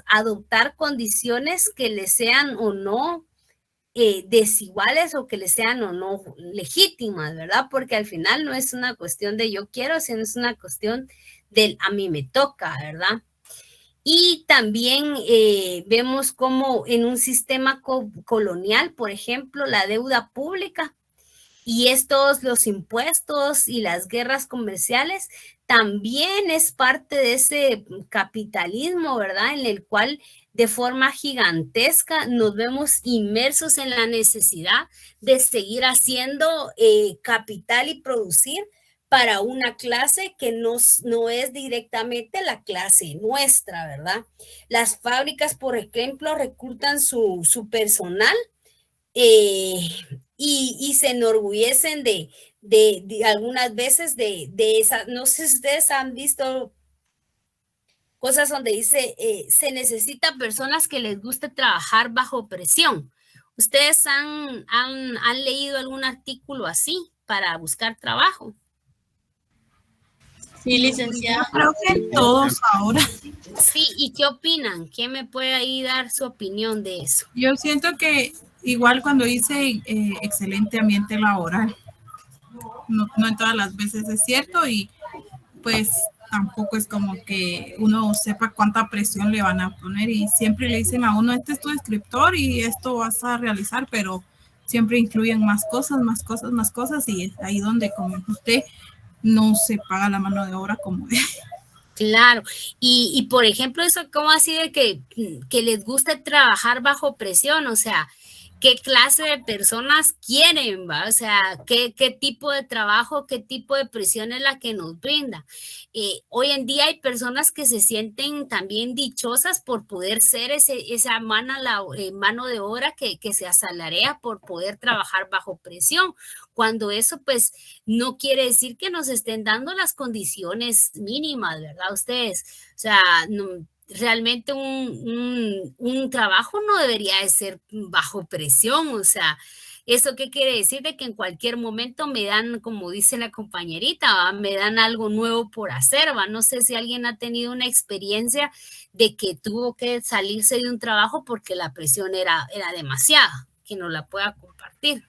adoptar condiciones que les sean o no desiguales, o que les sean o no legítimas, ¿verdad? Porque al final no es una cuestión de yo quiero, sino es una cuestión del a mí me toca, ¿verdad? Y también vemos como en un sistema colonial, por ejemplo, la deuda pública y los impuestos y las guerras comerciales también es parte de ese capitalismo, ¿verdad? En el cual de forma gigantesca nos vemos inmersos en la necesidad de seguir haciendo capital y producir para una clase que no es directamente la clase nuestra, ¿verdad? Las fábricas, por ejemplo, reclutan su personal y se enorgullecen de algunas veces de esas. No sé si ustedes han visto cosas donde dice, se necesita personas que les guste trabajar bajo presión. ¿Ustedes han leído algún artículo así para buscar trabajo? Sí, licenciada. Creo que todos ahora. Sí, ¿y qué opinan? ¿Quién me puede ahí dar su opinión de eso? Yo siento que igual cuando dice excelente ambiente laboral, no en todas las veces es cierto, y pues tampoco es como que uno sepa cuánta presión le van a poner, y siempre le dicen a uno, este es tu descriptor y esto vas a realizar, pero siempre incluyen más cosas, y es ahí donde, como usted, no se paga la mano de obra como es. Claro, y por ejemplo, eso como así de que les guste trabajar bajo presión, o sea, ¿qué clase de personas quieren, va? O sea, ¿qué tipo de trabajo, qué tipo de presión es la que nos brinda? Hoy en día hay personas que se sienten también dichosas por poder ser esa mano de obra que se asalarea por poder trabajar bajo presión, cuando eso pues no quiere decir que nos estén dando las condiciones mínimas, ¿verdad? Ustedes, o sea, realmente un trabajo no debería de ser bajo presión, o sea, ¿eso qué quiere decir? De que en cualquier momento me dan, como dice la compañerita, ¿va? Me dan algo nuevo por hacer, ¿va? No sé si alguien ha tenido una experiencia de que tuvo que salirse de un trabajo porque la presión era demasiada, que nos la pueda compartir.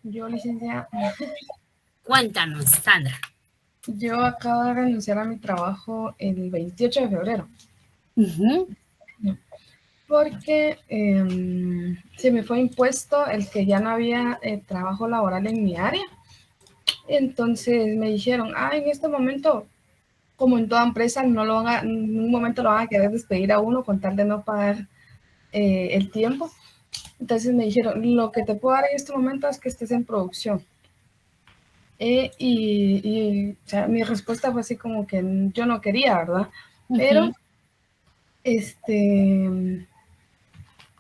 Yo, licenciada. Cuéntanos, Sandra. Yo acabo de renunciar a mi trabajo el 28 de febrero. Porque se me fue impuesto el que ya no había trabajo laboral en mi área. Entonces me dijeron, en este momento, como en toda empresa, en un momento lo van a querer despedir a uno con tal de no pagar el tiempo. Entonces me dijeron, lo que te puedo dar en este momento es que estés en producción. O sea, mi respuesta fue así como que yo no quería, ¿verdad? Pero,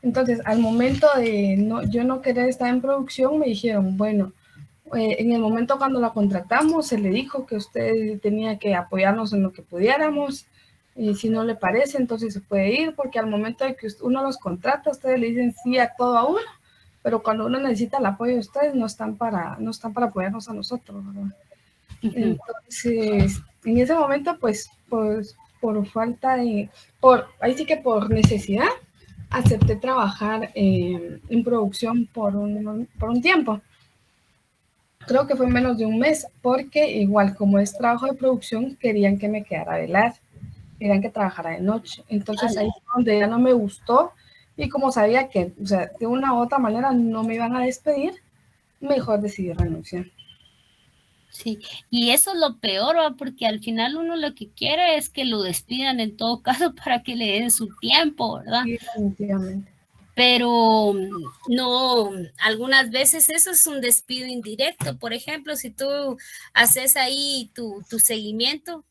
entonces, al momento de yo no querer estar en producción, me dijeron, bueno, en el momento cuando la contratamos, se le dijo que usted tenía que apoyarnos en lo que pudiéramos, y si no le parece, entonces se puede ir, porque al momento de que uno los contrata, ustedes le dicen sí a todo a uno, pero cuando uno necesita el apoyo de ustedes, no están para apoyarnos a nosotros, ¿verdad? Entonces, en ese momento, pues por falta de, ahí sí que por necesidad, acepté trabajar en producción por un tiempo. Creo que fue menos de un mes, porque igual como es trabajo de producción, querían que me quedara a velar, querían que trabajara de noche. Entonces ahí fue donde ya no me gustó, y como sabía que, o sea, de una u otra manera no me iban a despedir, mejor decidí renunciar. Sí, y eso es lo peor, ¿va? Porque al final uno lo que quiere es que lo despidan en todo caso para que le den su tiempo, ¿verdad? Sí, definitivamente. Pero no, algunas veces eso es un despido indirecto. Por ejemplo, si tú haces ahí tu seguimiento,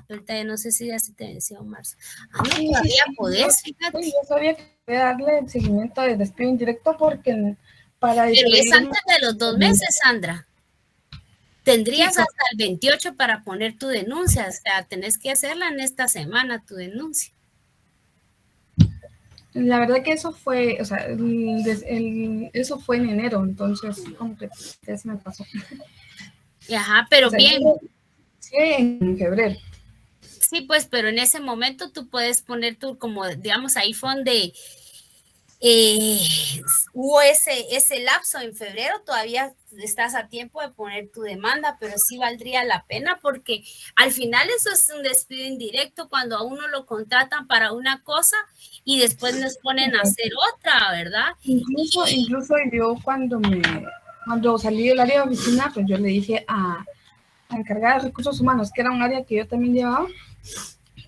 pero ya no sé si ya se te venció marzo. No, todavía podés, fíjate. Yo sabía que darle el seguimiento de despido indirecto porque para... Pero es antes de los 2 meses, Sandra. Tendrías hasta el 28 para poner tu denuncia, o sea, tenés que hacerla en esta semana, tu denuncia. La verdad que eso fue, o sea, eso fue en enero, entonces como que ya se me pasó. Ajá, pero o sea, bien. Sí, en febrero. Sí, pues, pero en ese momento tú puedes poner tu, como digamos, ahí fue donde hubo ese lapso en febrero, todavía estás a tiempo de poner tu demanda, pero sí valdría la pena porque al final eso es un despido indirecto cuando a uno lo contratan para una cosa y después nos ponen a hacer otra, ¿verdad? Incluso yo cuando salí del área de oficina, pues yo le dije a encargada de recursos humanos, que era un área que yo también llevaba,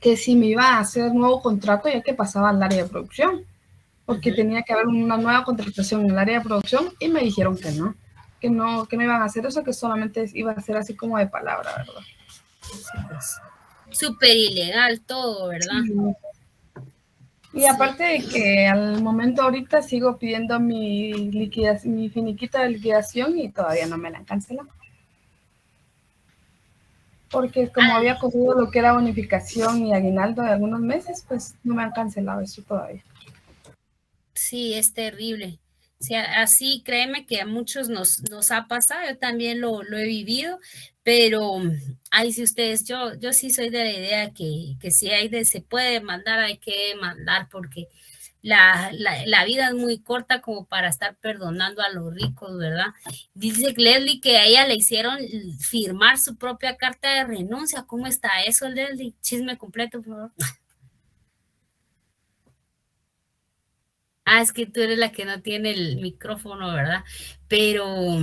que si me iba a hacer nuevo contrato ya que pasaba al área de producción, porque tenía que haber una nueva contratación en el área de producción, y me dijeron que no iban a hacer eso, que solamente iba a ser así como de palabra, ¿verdad? Súper ilegal todo, ¿verdad? Sí. Y aparte de que al momento ahorita sigo pidiendo mi finiquito de liquidación y todavía no me la han cancelado. Porque como había cogido lo que era bonificación y aguinaldo de algunos meses, pues no me han cancelado eso todavía. Sí, es terrible. O sea, así créeme que a muchos nos ha pasado, yo también lo he vivido, pero ay, si ustedes, yo sí soy de la idea que si se puede mandar, hay que mandar, porque la vida es muy corta como para estar perdonando a los ricos, ¿verdad? Dice Leslie que a ella le hicieron firmar su propia carta de renuncia. ¿Cómo está eso, Leslie? Chisme completo, por favor. Es que tú eres la que no tiene el micrófono, ¿verdad? Pero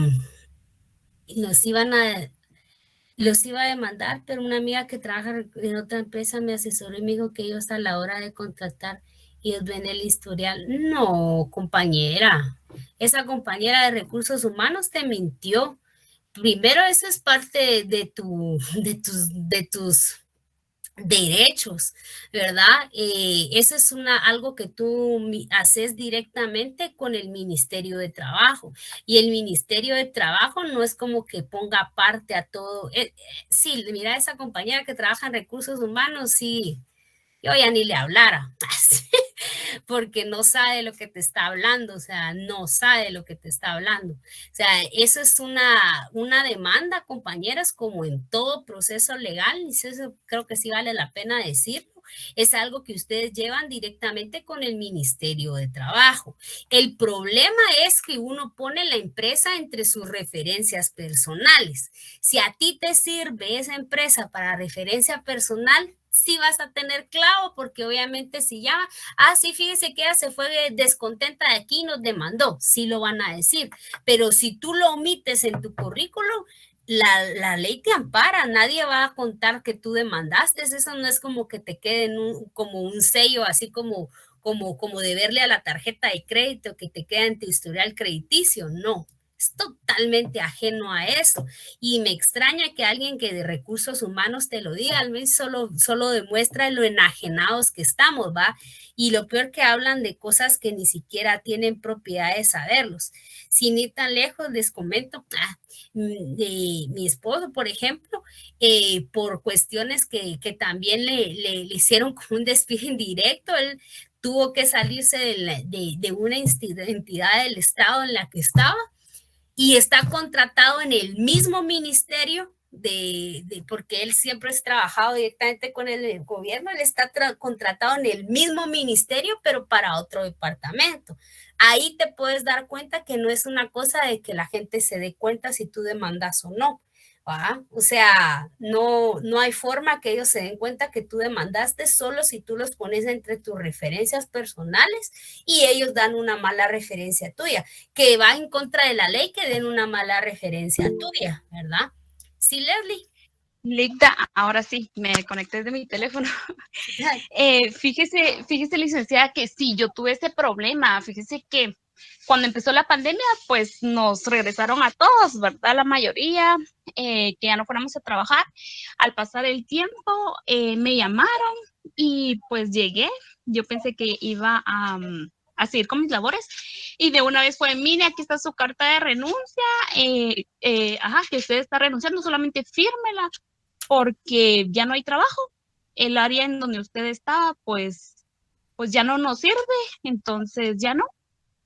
los iba a demandar, pero una amiga que trabaja en otra empresa me asesoró y me dijo que ellos a la hora de contratar, ellos ven el historial. No, compañera, esa compañera de recursos humanos te mintió. Primero, eso es parte de tus derechos, ¿verdad? Eso es algo que tú haces directamente con el Ministerio de Trabajo, y el Ministerio de Trabajo no es como que ponga parte a todo. Sí, mira, esa compañera que trabaja en recursos humanos, sí, yo ya ni le hablara, porque no sabe lo que te está hablando, o sea, no sabe lo que te está hablando. O sea, eso es una demanda, compañeras, como en todo proceso legal, y eso creo que sí vale la pena decirlo. Es algo que ustedes llevan directamente con el Ministerio de Trabajo. El problema es que uno pone la empresa entre sus referencias personales. Si a ti te sirve esa empresa para referencia personal, sí vas a tener clavo, porque obviamente si ya, sí, fíjese que ella se fue descontenta de aquí y nos demandó, sí lo van a decir, pero si tú lo omites en tu currículum, la ley te ampara, nadie va a contar que tú demandaste, eso no es como que te quede como un sello, así como de verle a la tarjeta de crédito que te queda en tu historial crediticio, no. Es totalmente ajeno a eso, y me extraña que alguien que de recursos humanos te lo diga, al menos solo demuestra lo enajenados que estamos, ¿va? Y lo peor, que hablan de cosas que ni siquiera tienen propiedad de saberlos. Sin ir tan lejos, les comento de mi esposo, por ejemplo, por cuestiones que también le hicieron como un despido indirecto. Él tuvo que salirse de una entidad del Estado en la que estaba y está contratado en el mismo ministerio porque él siempre ha trabajado directamente con el gobierno, él está contratado en el mismo ministerio, pero para otro departamento. Ahí te puedes dar cuenta que no es una cosa de que la gente se dé cuenta si tú demandas o no. ¿Va? O sea, no hay forma que ellos se den cuenta que tú demandaste, solo si tú los pones entre tus referencias personales y ellos dan una mala referencia tuya, que va en contra de la ley que den una mala referencia tuya, ¿verdad? Sí, Leslie. Ligda, ahora sí, me conecté desde mi teléfono. Fíjese, licenciada, que sí, yo tuve ese problema. Fíjese que cuando empezó la pandemia, pues nos regresaron a todos, ¿verdad? La mayoría, que ya no fuéramos a trabajar. Al pasar el tiempo, me llamaron y pues llegué. Yo pensé que iba a seguir con mis labores y de una vez fue, mire, aquí está su carta de renuncia, que usted está renunciando, solamente fírmela porque ya no hay trabajo. El área en donde usted estaba, pues ya no nos sirve, entonces ya no.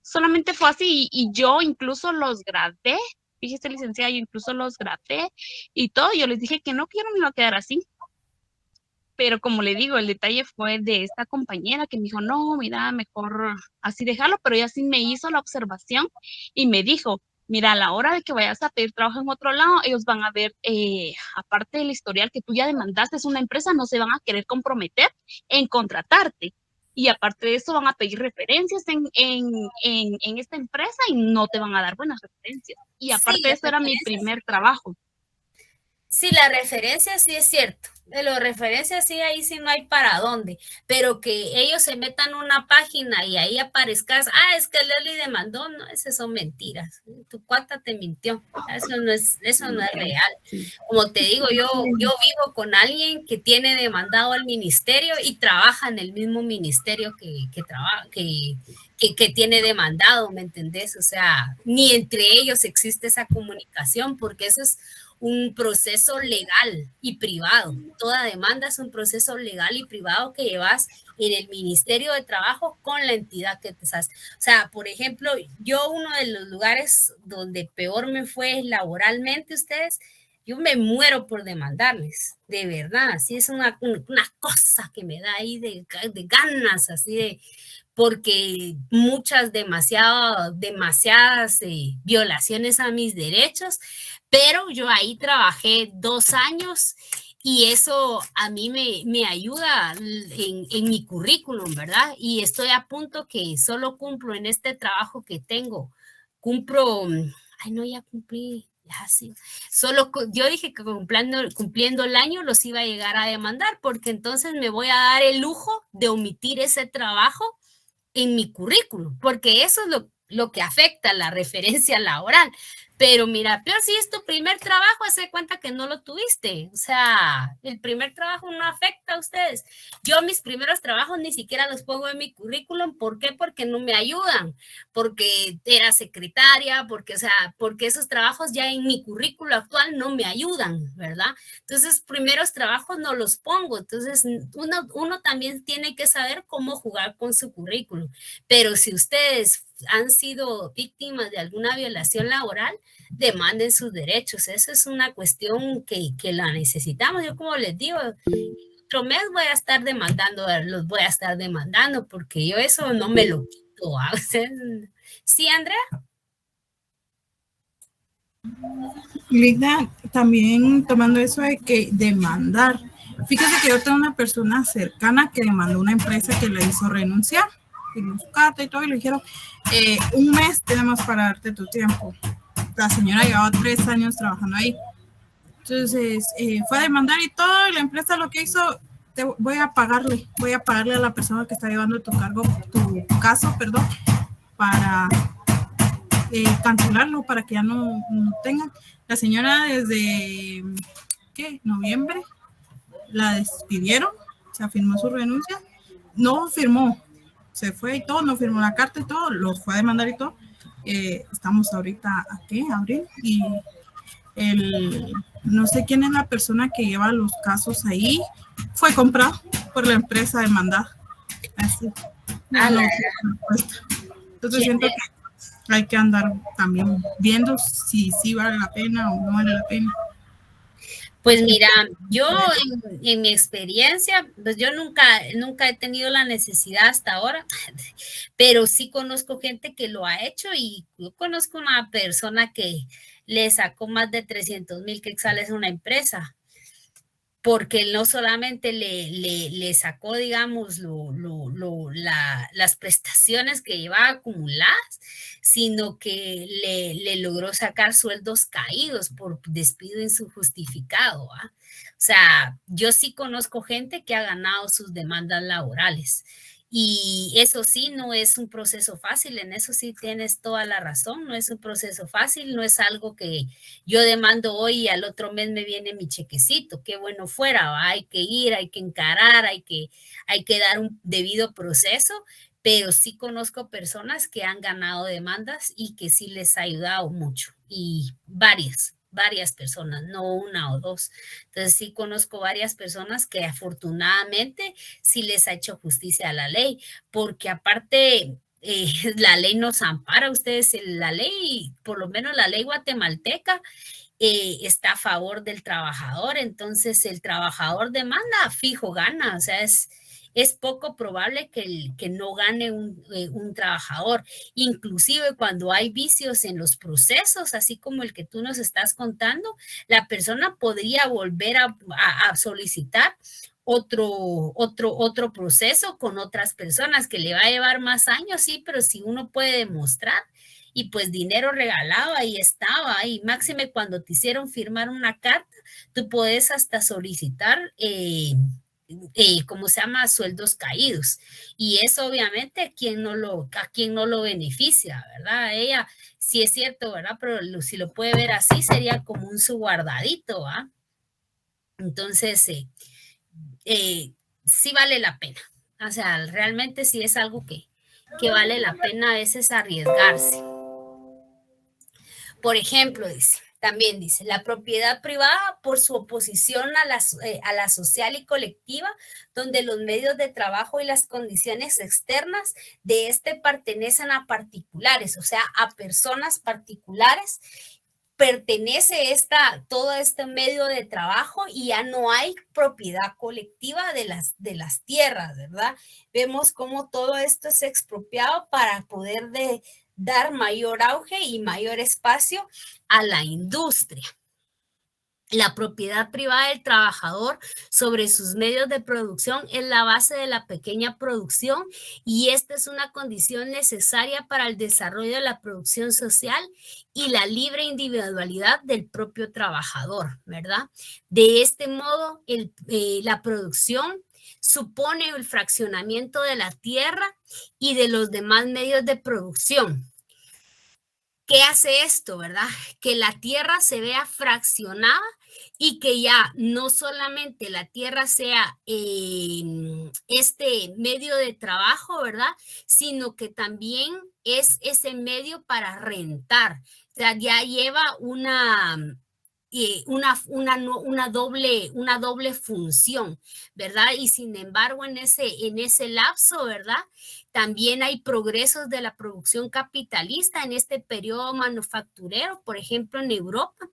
Solamente fue así y yo incluso los grabé. Fíjese, licenciada, yo incluso los grabé y todo. Yo les dije que no me iba a quedar así. Pero como le digo, el detalle fue de esta compañera que me dijo, no, mira, mejor así dejarlo, pero ella sí me hizo la observación y me dijo, mira, a la hora de que vayas a pedir trabajo en otro lado, ellos van a ver, aparte del historial que tú ya demandaste, es una empresa, no se van a querer comprometer en contratarte. Y aparte de eso, van a pedir referencias en esta empresa y no te van a dar buenas referencias. Y aparte de eso, era mi primer trabajo. Sí, la referencia sí es cierto. De las referencias sí, ahí sí no hay para dónde, pero que ellos se metan en una página y ahí aparezcas, es que Leslie demandó, no, esas son mentiras, tu cuata te mintió, eso no es real. Como te digo, yo vivo con alguien que tiene demandado al ministerio y trabaja en el mismo ministerio que tiene demandado, ¿me entendés? O sea, ni entre ellos existe esa comunicación, porque eso es un proceso legal y privado. Toda demanda es un proceso legal y privado que llevas en el Ministerio de Trabajo con la entidad que te estás. O sea, por ejemplo, yo uno de los lugares donde peor me fue laboralmente, ustedes, yo me muero por demandarles, de verdad. Así es una cosa que me da ahí de ganas, así de, porque demasiadas violaciones a mis derechos, pero yo ahí trabajé 2 años y eso a mí me ayuda en mi currículum, ¿verdad? Y estoy a punto que solo cumplo en este trabajo que tengo, ya cumplí. Sí. Solo yo dije que cumpliendo el año los iba a llegar a demandar, porque entonces me voy a dar el lujo de omitir ese trabajo en mi currículum, porque eso es lo que afecta la referencia laboral. Pero mira, peor si es tu primer trabajo, hace cuenta que no lo tuviste. O sea, el primer trabajo no afecta a ustedes. Yo mis primeros trabajos ni siquiera los pongo en mi currículum. ¿Por qué? Porque no me ayudan. Porque era secretaria, porque esos trabajos ya en mi currículum actual no me ayudan, ¿verdad? Entonces, primeros trabajos no los pongo. Entonces, uno también tiene que saber cómo jugar con su currículum. Pero si ustedes han sido víctimas de alguna violación laboral, demanden sus derechos. Eso es una cuestión que la necesitamos. Yo, como les digo, otro mes los voy a estar demandando, porque yo eso no me lo quito. ¿Sí, Andrea? Ligda, también tomando eso de que demandar. Fíjese que yo tengo una persona cercana que demandó una empresa que le hizo renunciar, firmó su carta y todo, y le dijeron, 1 mes tenemos para darte tu tiempo. La señora llevaba 3 años trabajando ahí. Entonces, fue a demandar y todo, y la empresa lo que hizo, voy a pagarle a la persona que está llevando tu caso, para cancelarlo, para que ya no tengan. La señora desde, noviembre, la despidieron, se firmó su renuncia, no firmó, se fue y todo, no firmó la carta y todo, los fue a demandar y todo. Estamos ahorita aquí, abril, y no sé quién es la persona que lleva los casos ahí, fue comprado por la empresa demandada. Así. No, entonces siento que hay que andar también viendo si sí vale la pena o no vale la pena. Pues mira, yo en mi experiencia, pues yo nunca he tenido la necesidad hasta ahora, pero sí conozco gente que lo ha hecho y yo conozco una persona que le sacó más de 300,000 quetzales a una empresa, porque no solamente le sacó, digamos, las prestaciones que llevaba acumuladas, sino que le logró sacar sueldos caídos por despido injustificado. ¿Ah? O sea, yo sí conozco gente que ha ganado sus demandas laborales. Y eso sí, no es un proceso fácil, en eso sí tienes toda la razón, no es un proceso fácil, no es algo que yo demando hoy y al otro mes me viene mi chequecito, qué bueno fuera, ¿va? Hay que ir, hay que encarar, hay que dar un debido proceso, pero sí conozco personas que han ganado demandas y que sí les ha ayudado mucho, y varias personas, no una o dos. Entonces sí conozco varias personas que afortunadamente sí les ha hecho justicia a la ley, porque aparte la ley nos ampara, ustedes, la ley, por lo menos la ley guatemalteca, está a favor del trabajador, entonces el trabajador demanda, fijo gana, o sea, es poco probable que no gane un trabajador. Inclusive cuando hay vicios en los procesos, así como el que tú nos estás contando, la persona podría volver a solicitar otro proceso con otras personas que le va a llevar más años, sí, pero si uno puede demostrar, y pues dinero regalado ahí estaba, y máxime cuando te hicieron firmar una carta, tú puedes hasta solicitar ¿cómo se llama? Sueldos caídos. Y eso obviamente a quien no lo beneficia, ¿verdad? Ella, sí es cierto, ¿verdad? Pero si lo puede ver así, sería como un subguardadito, ¿va? Entonces, sí vale la pena. O sea, realmente sí es algo que vale la pena a veces arriesgarse. Por ejemplo, también dice, la propiedad privada por su oposición a la social y colectiva, donde los medios de trabajo y las condiciones externas de pertenecen a particulares, o sea, a personas particulares, pertenece todo este medio de trabajo y ya no hay propiedad colectiva de las tierras, ¿verdad? Vemos cómo todo esto es expropiado para poder dar mayor auge y mayor espacio a la industria. La propiedad privada del trabajador sobre sus medios de producción es la base de la pequeña producción y esta es una condición necesaria para el desarrollo de la producción social y la libre individualidad del propio trabajador, ¿verdad? De este modo, la producción supone el fraccionamiento de la tierra y de los demás medios de producción. ¿Qué hace esto, verdad? Que la tierra se vea fraccionada y que ya no solamente la tierra sea este medio de trabajo, ¿verdad? Sino que también es ese medio para rentar. O sea, ya lleva una doble función, ¿verdad? Y sin embargo, en ese lapso, ¿verdad? También hay progresos de la producción capitalista en este periodo manufacturero, por ejemplo, en Europa,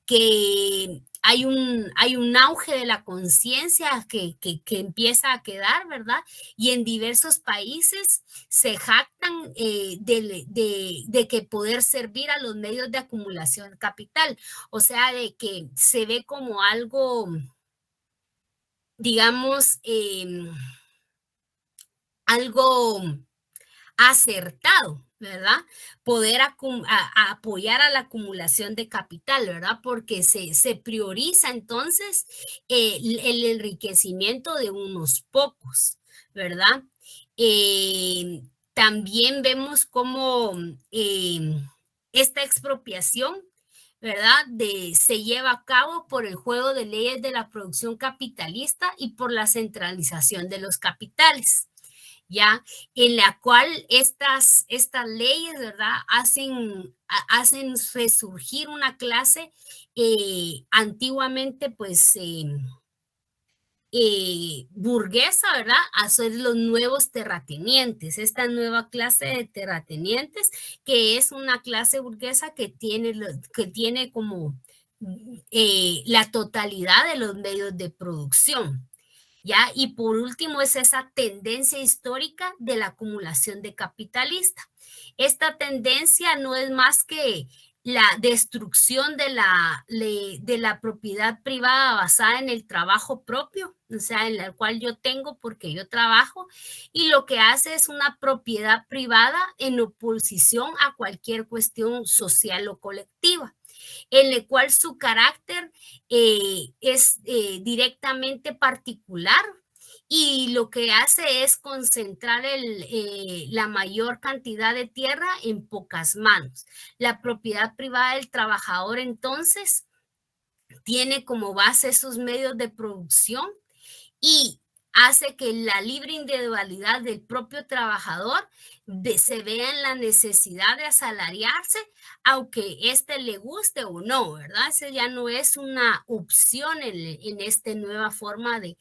que hay un auge de la conciencia que empieza a quedar, ¿verdad? Y en diversos países se jactan de que poder servir a los medios de acumulación capital, o sea, de que se ve como algo, digamos, algo acertado, ¿verdad? Poder apoyar a la acumulación de capital, ¿verdad? Porque se prioriza entonces el enriquecimiento de unos pocos, ¿verdad? También vemos cómo esta expropiación, ¿verdad? Se lleva a cabo por el juego de leyes de la producción capitalista y por la centralización de los capitales, ¿ya? En la cual estas leyes, ¿verdad? Hacen resurgir una clase antiguamente, pues, burguesa, ¿verdad?, a ser los nuevos terratenientes, esta nueva clase de terratenientes, que es una clase burguesa que tiene como la totalidad de los medios de producción. ¿Ya? Y por último es esa tendencia histórica de la acumulación de capitalista. Esta tendencia no es más que la destrucción de la propiedad privada basada en el trabajo propio, o sea, en la cual yo tengo porque yo trabajo, y lo que hace es una propiedad privada en oposición a cualquier cuestión social o colectiva, en el cual su carácter es directamente particular, y lo que hace es concentrar la mayor cantidad de tierra en pocas manos. La propiedad privada del trabajador, entonces, tiene como base esos medios de producción y hace que la libre individualidad del propio trabajador se vea en la necesidad de asalariarse, aunque éste le guste o no, ¿verdad? Ese ya no es una opción en esta nueva forma de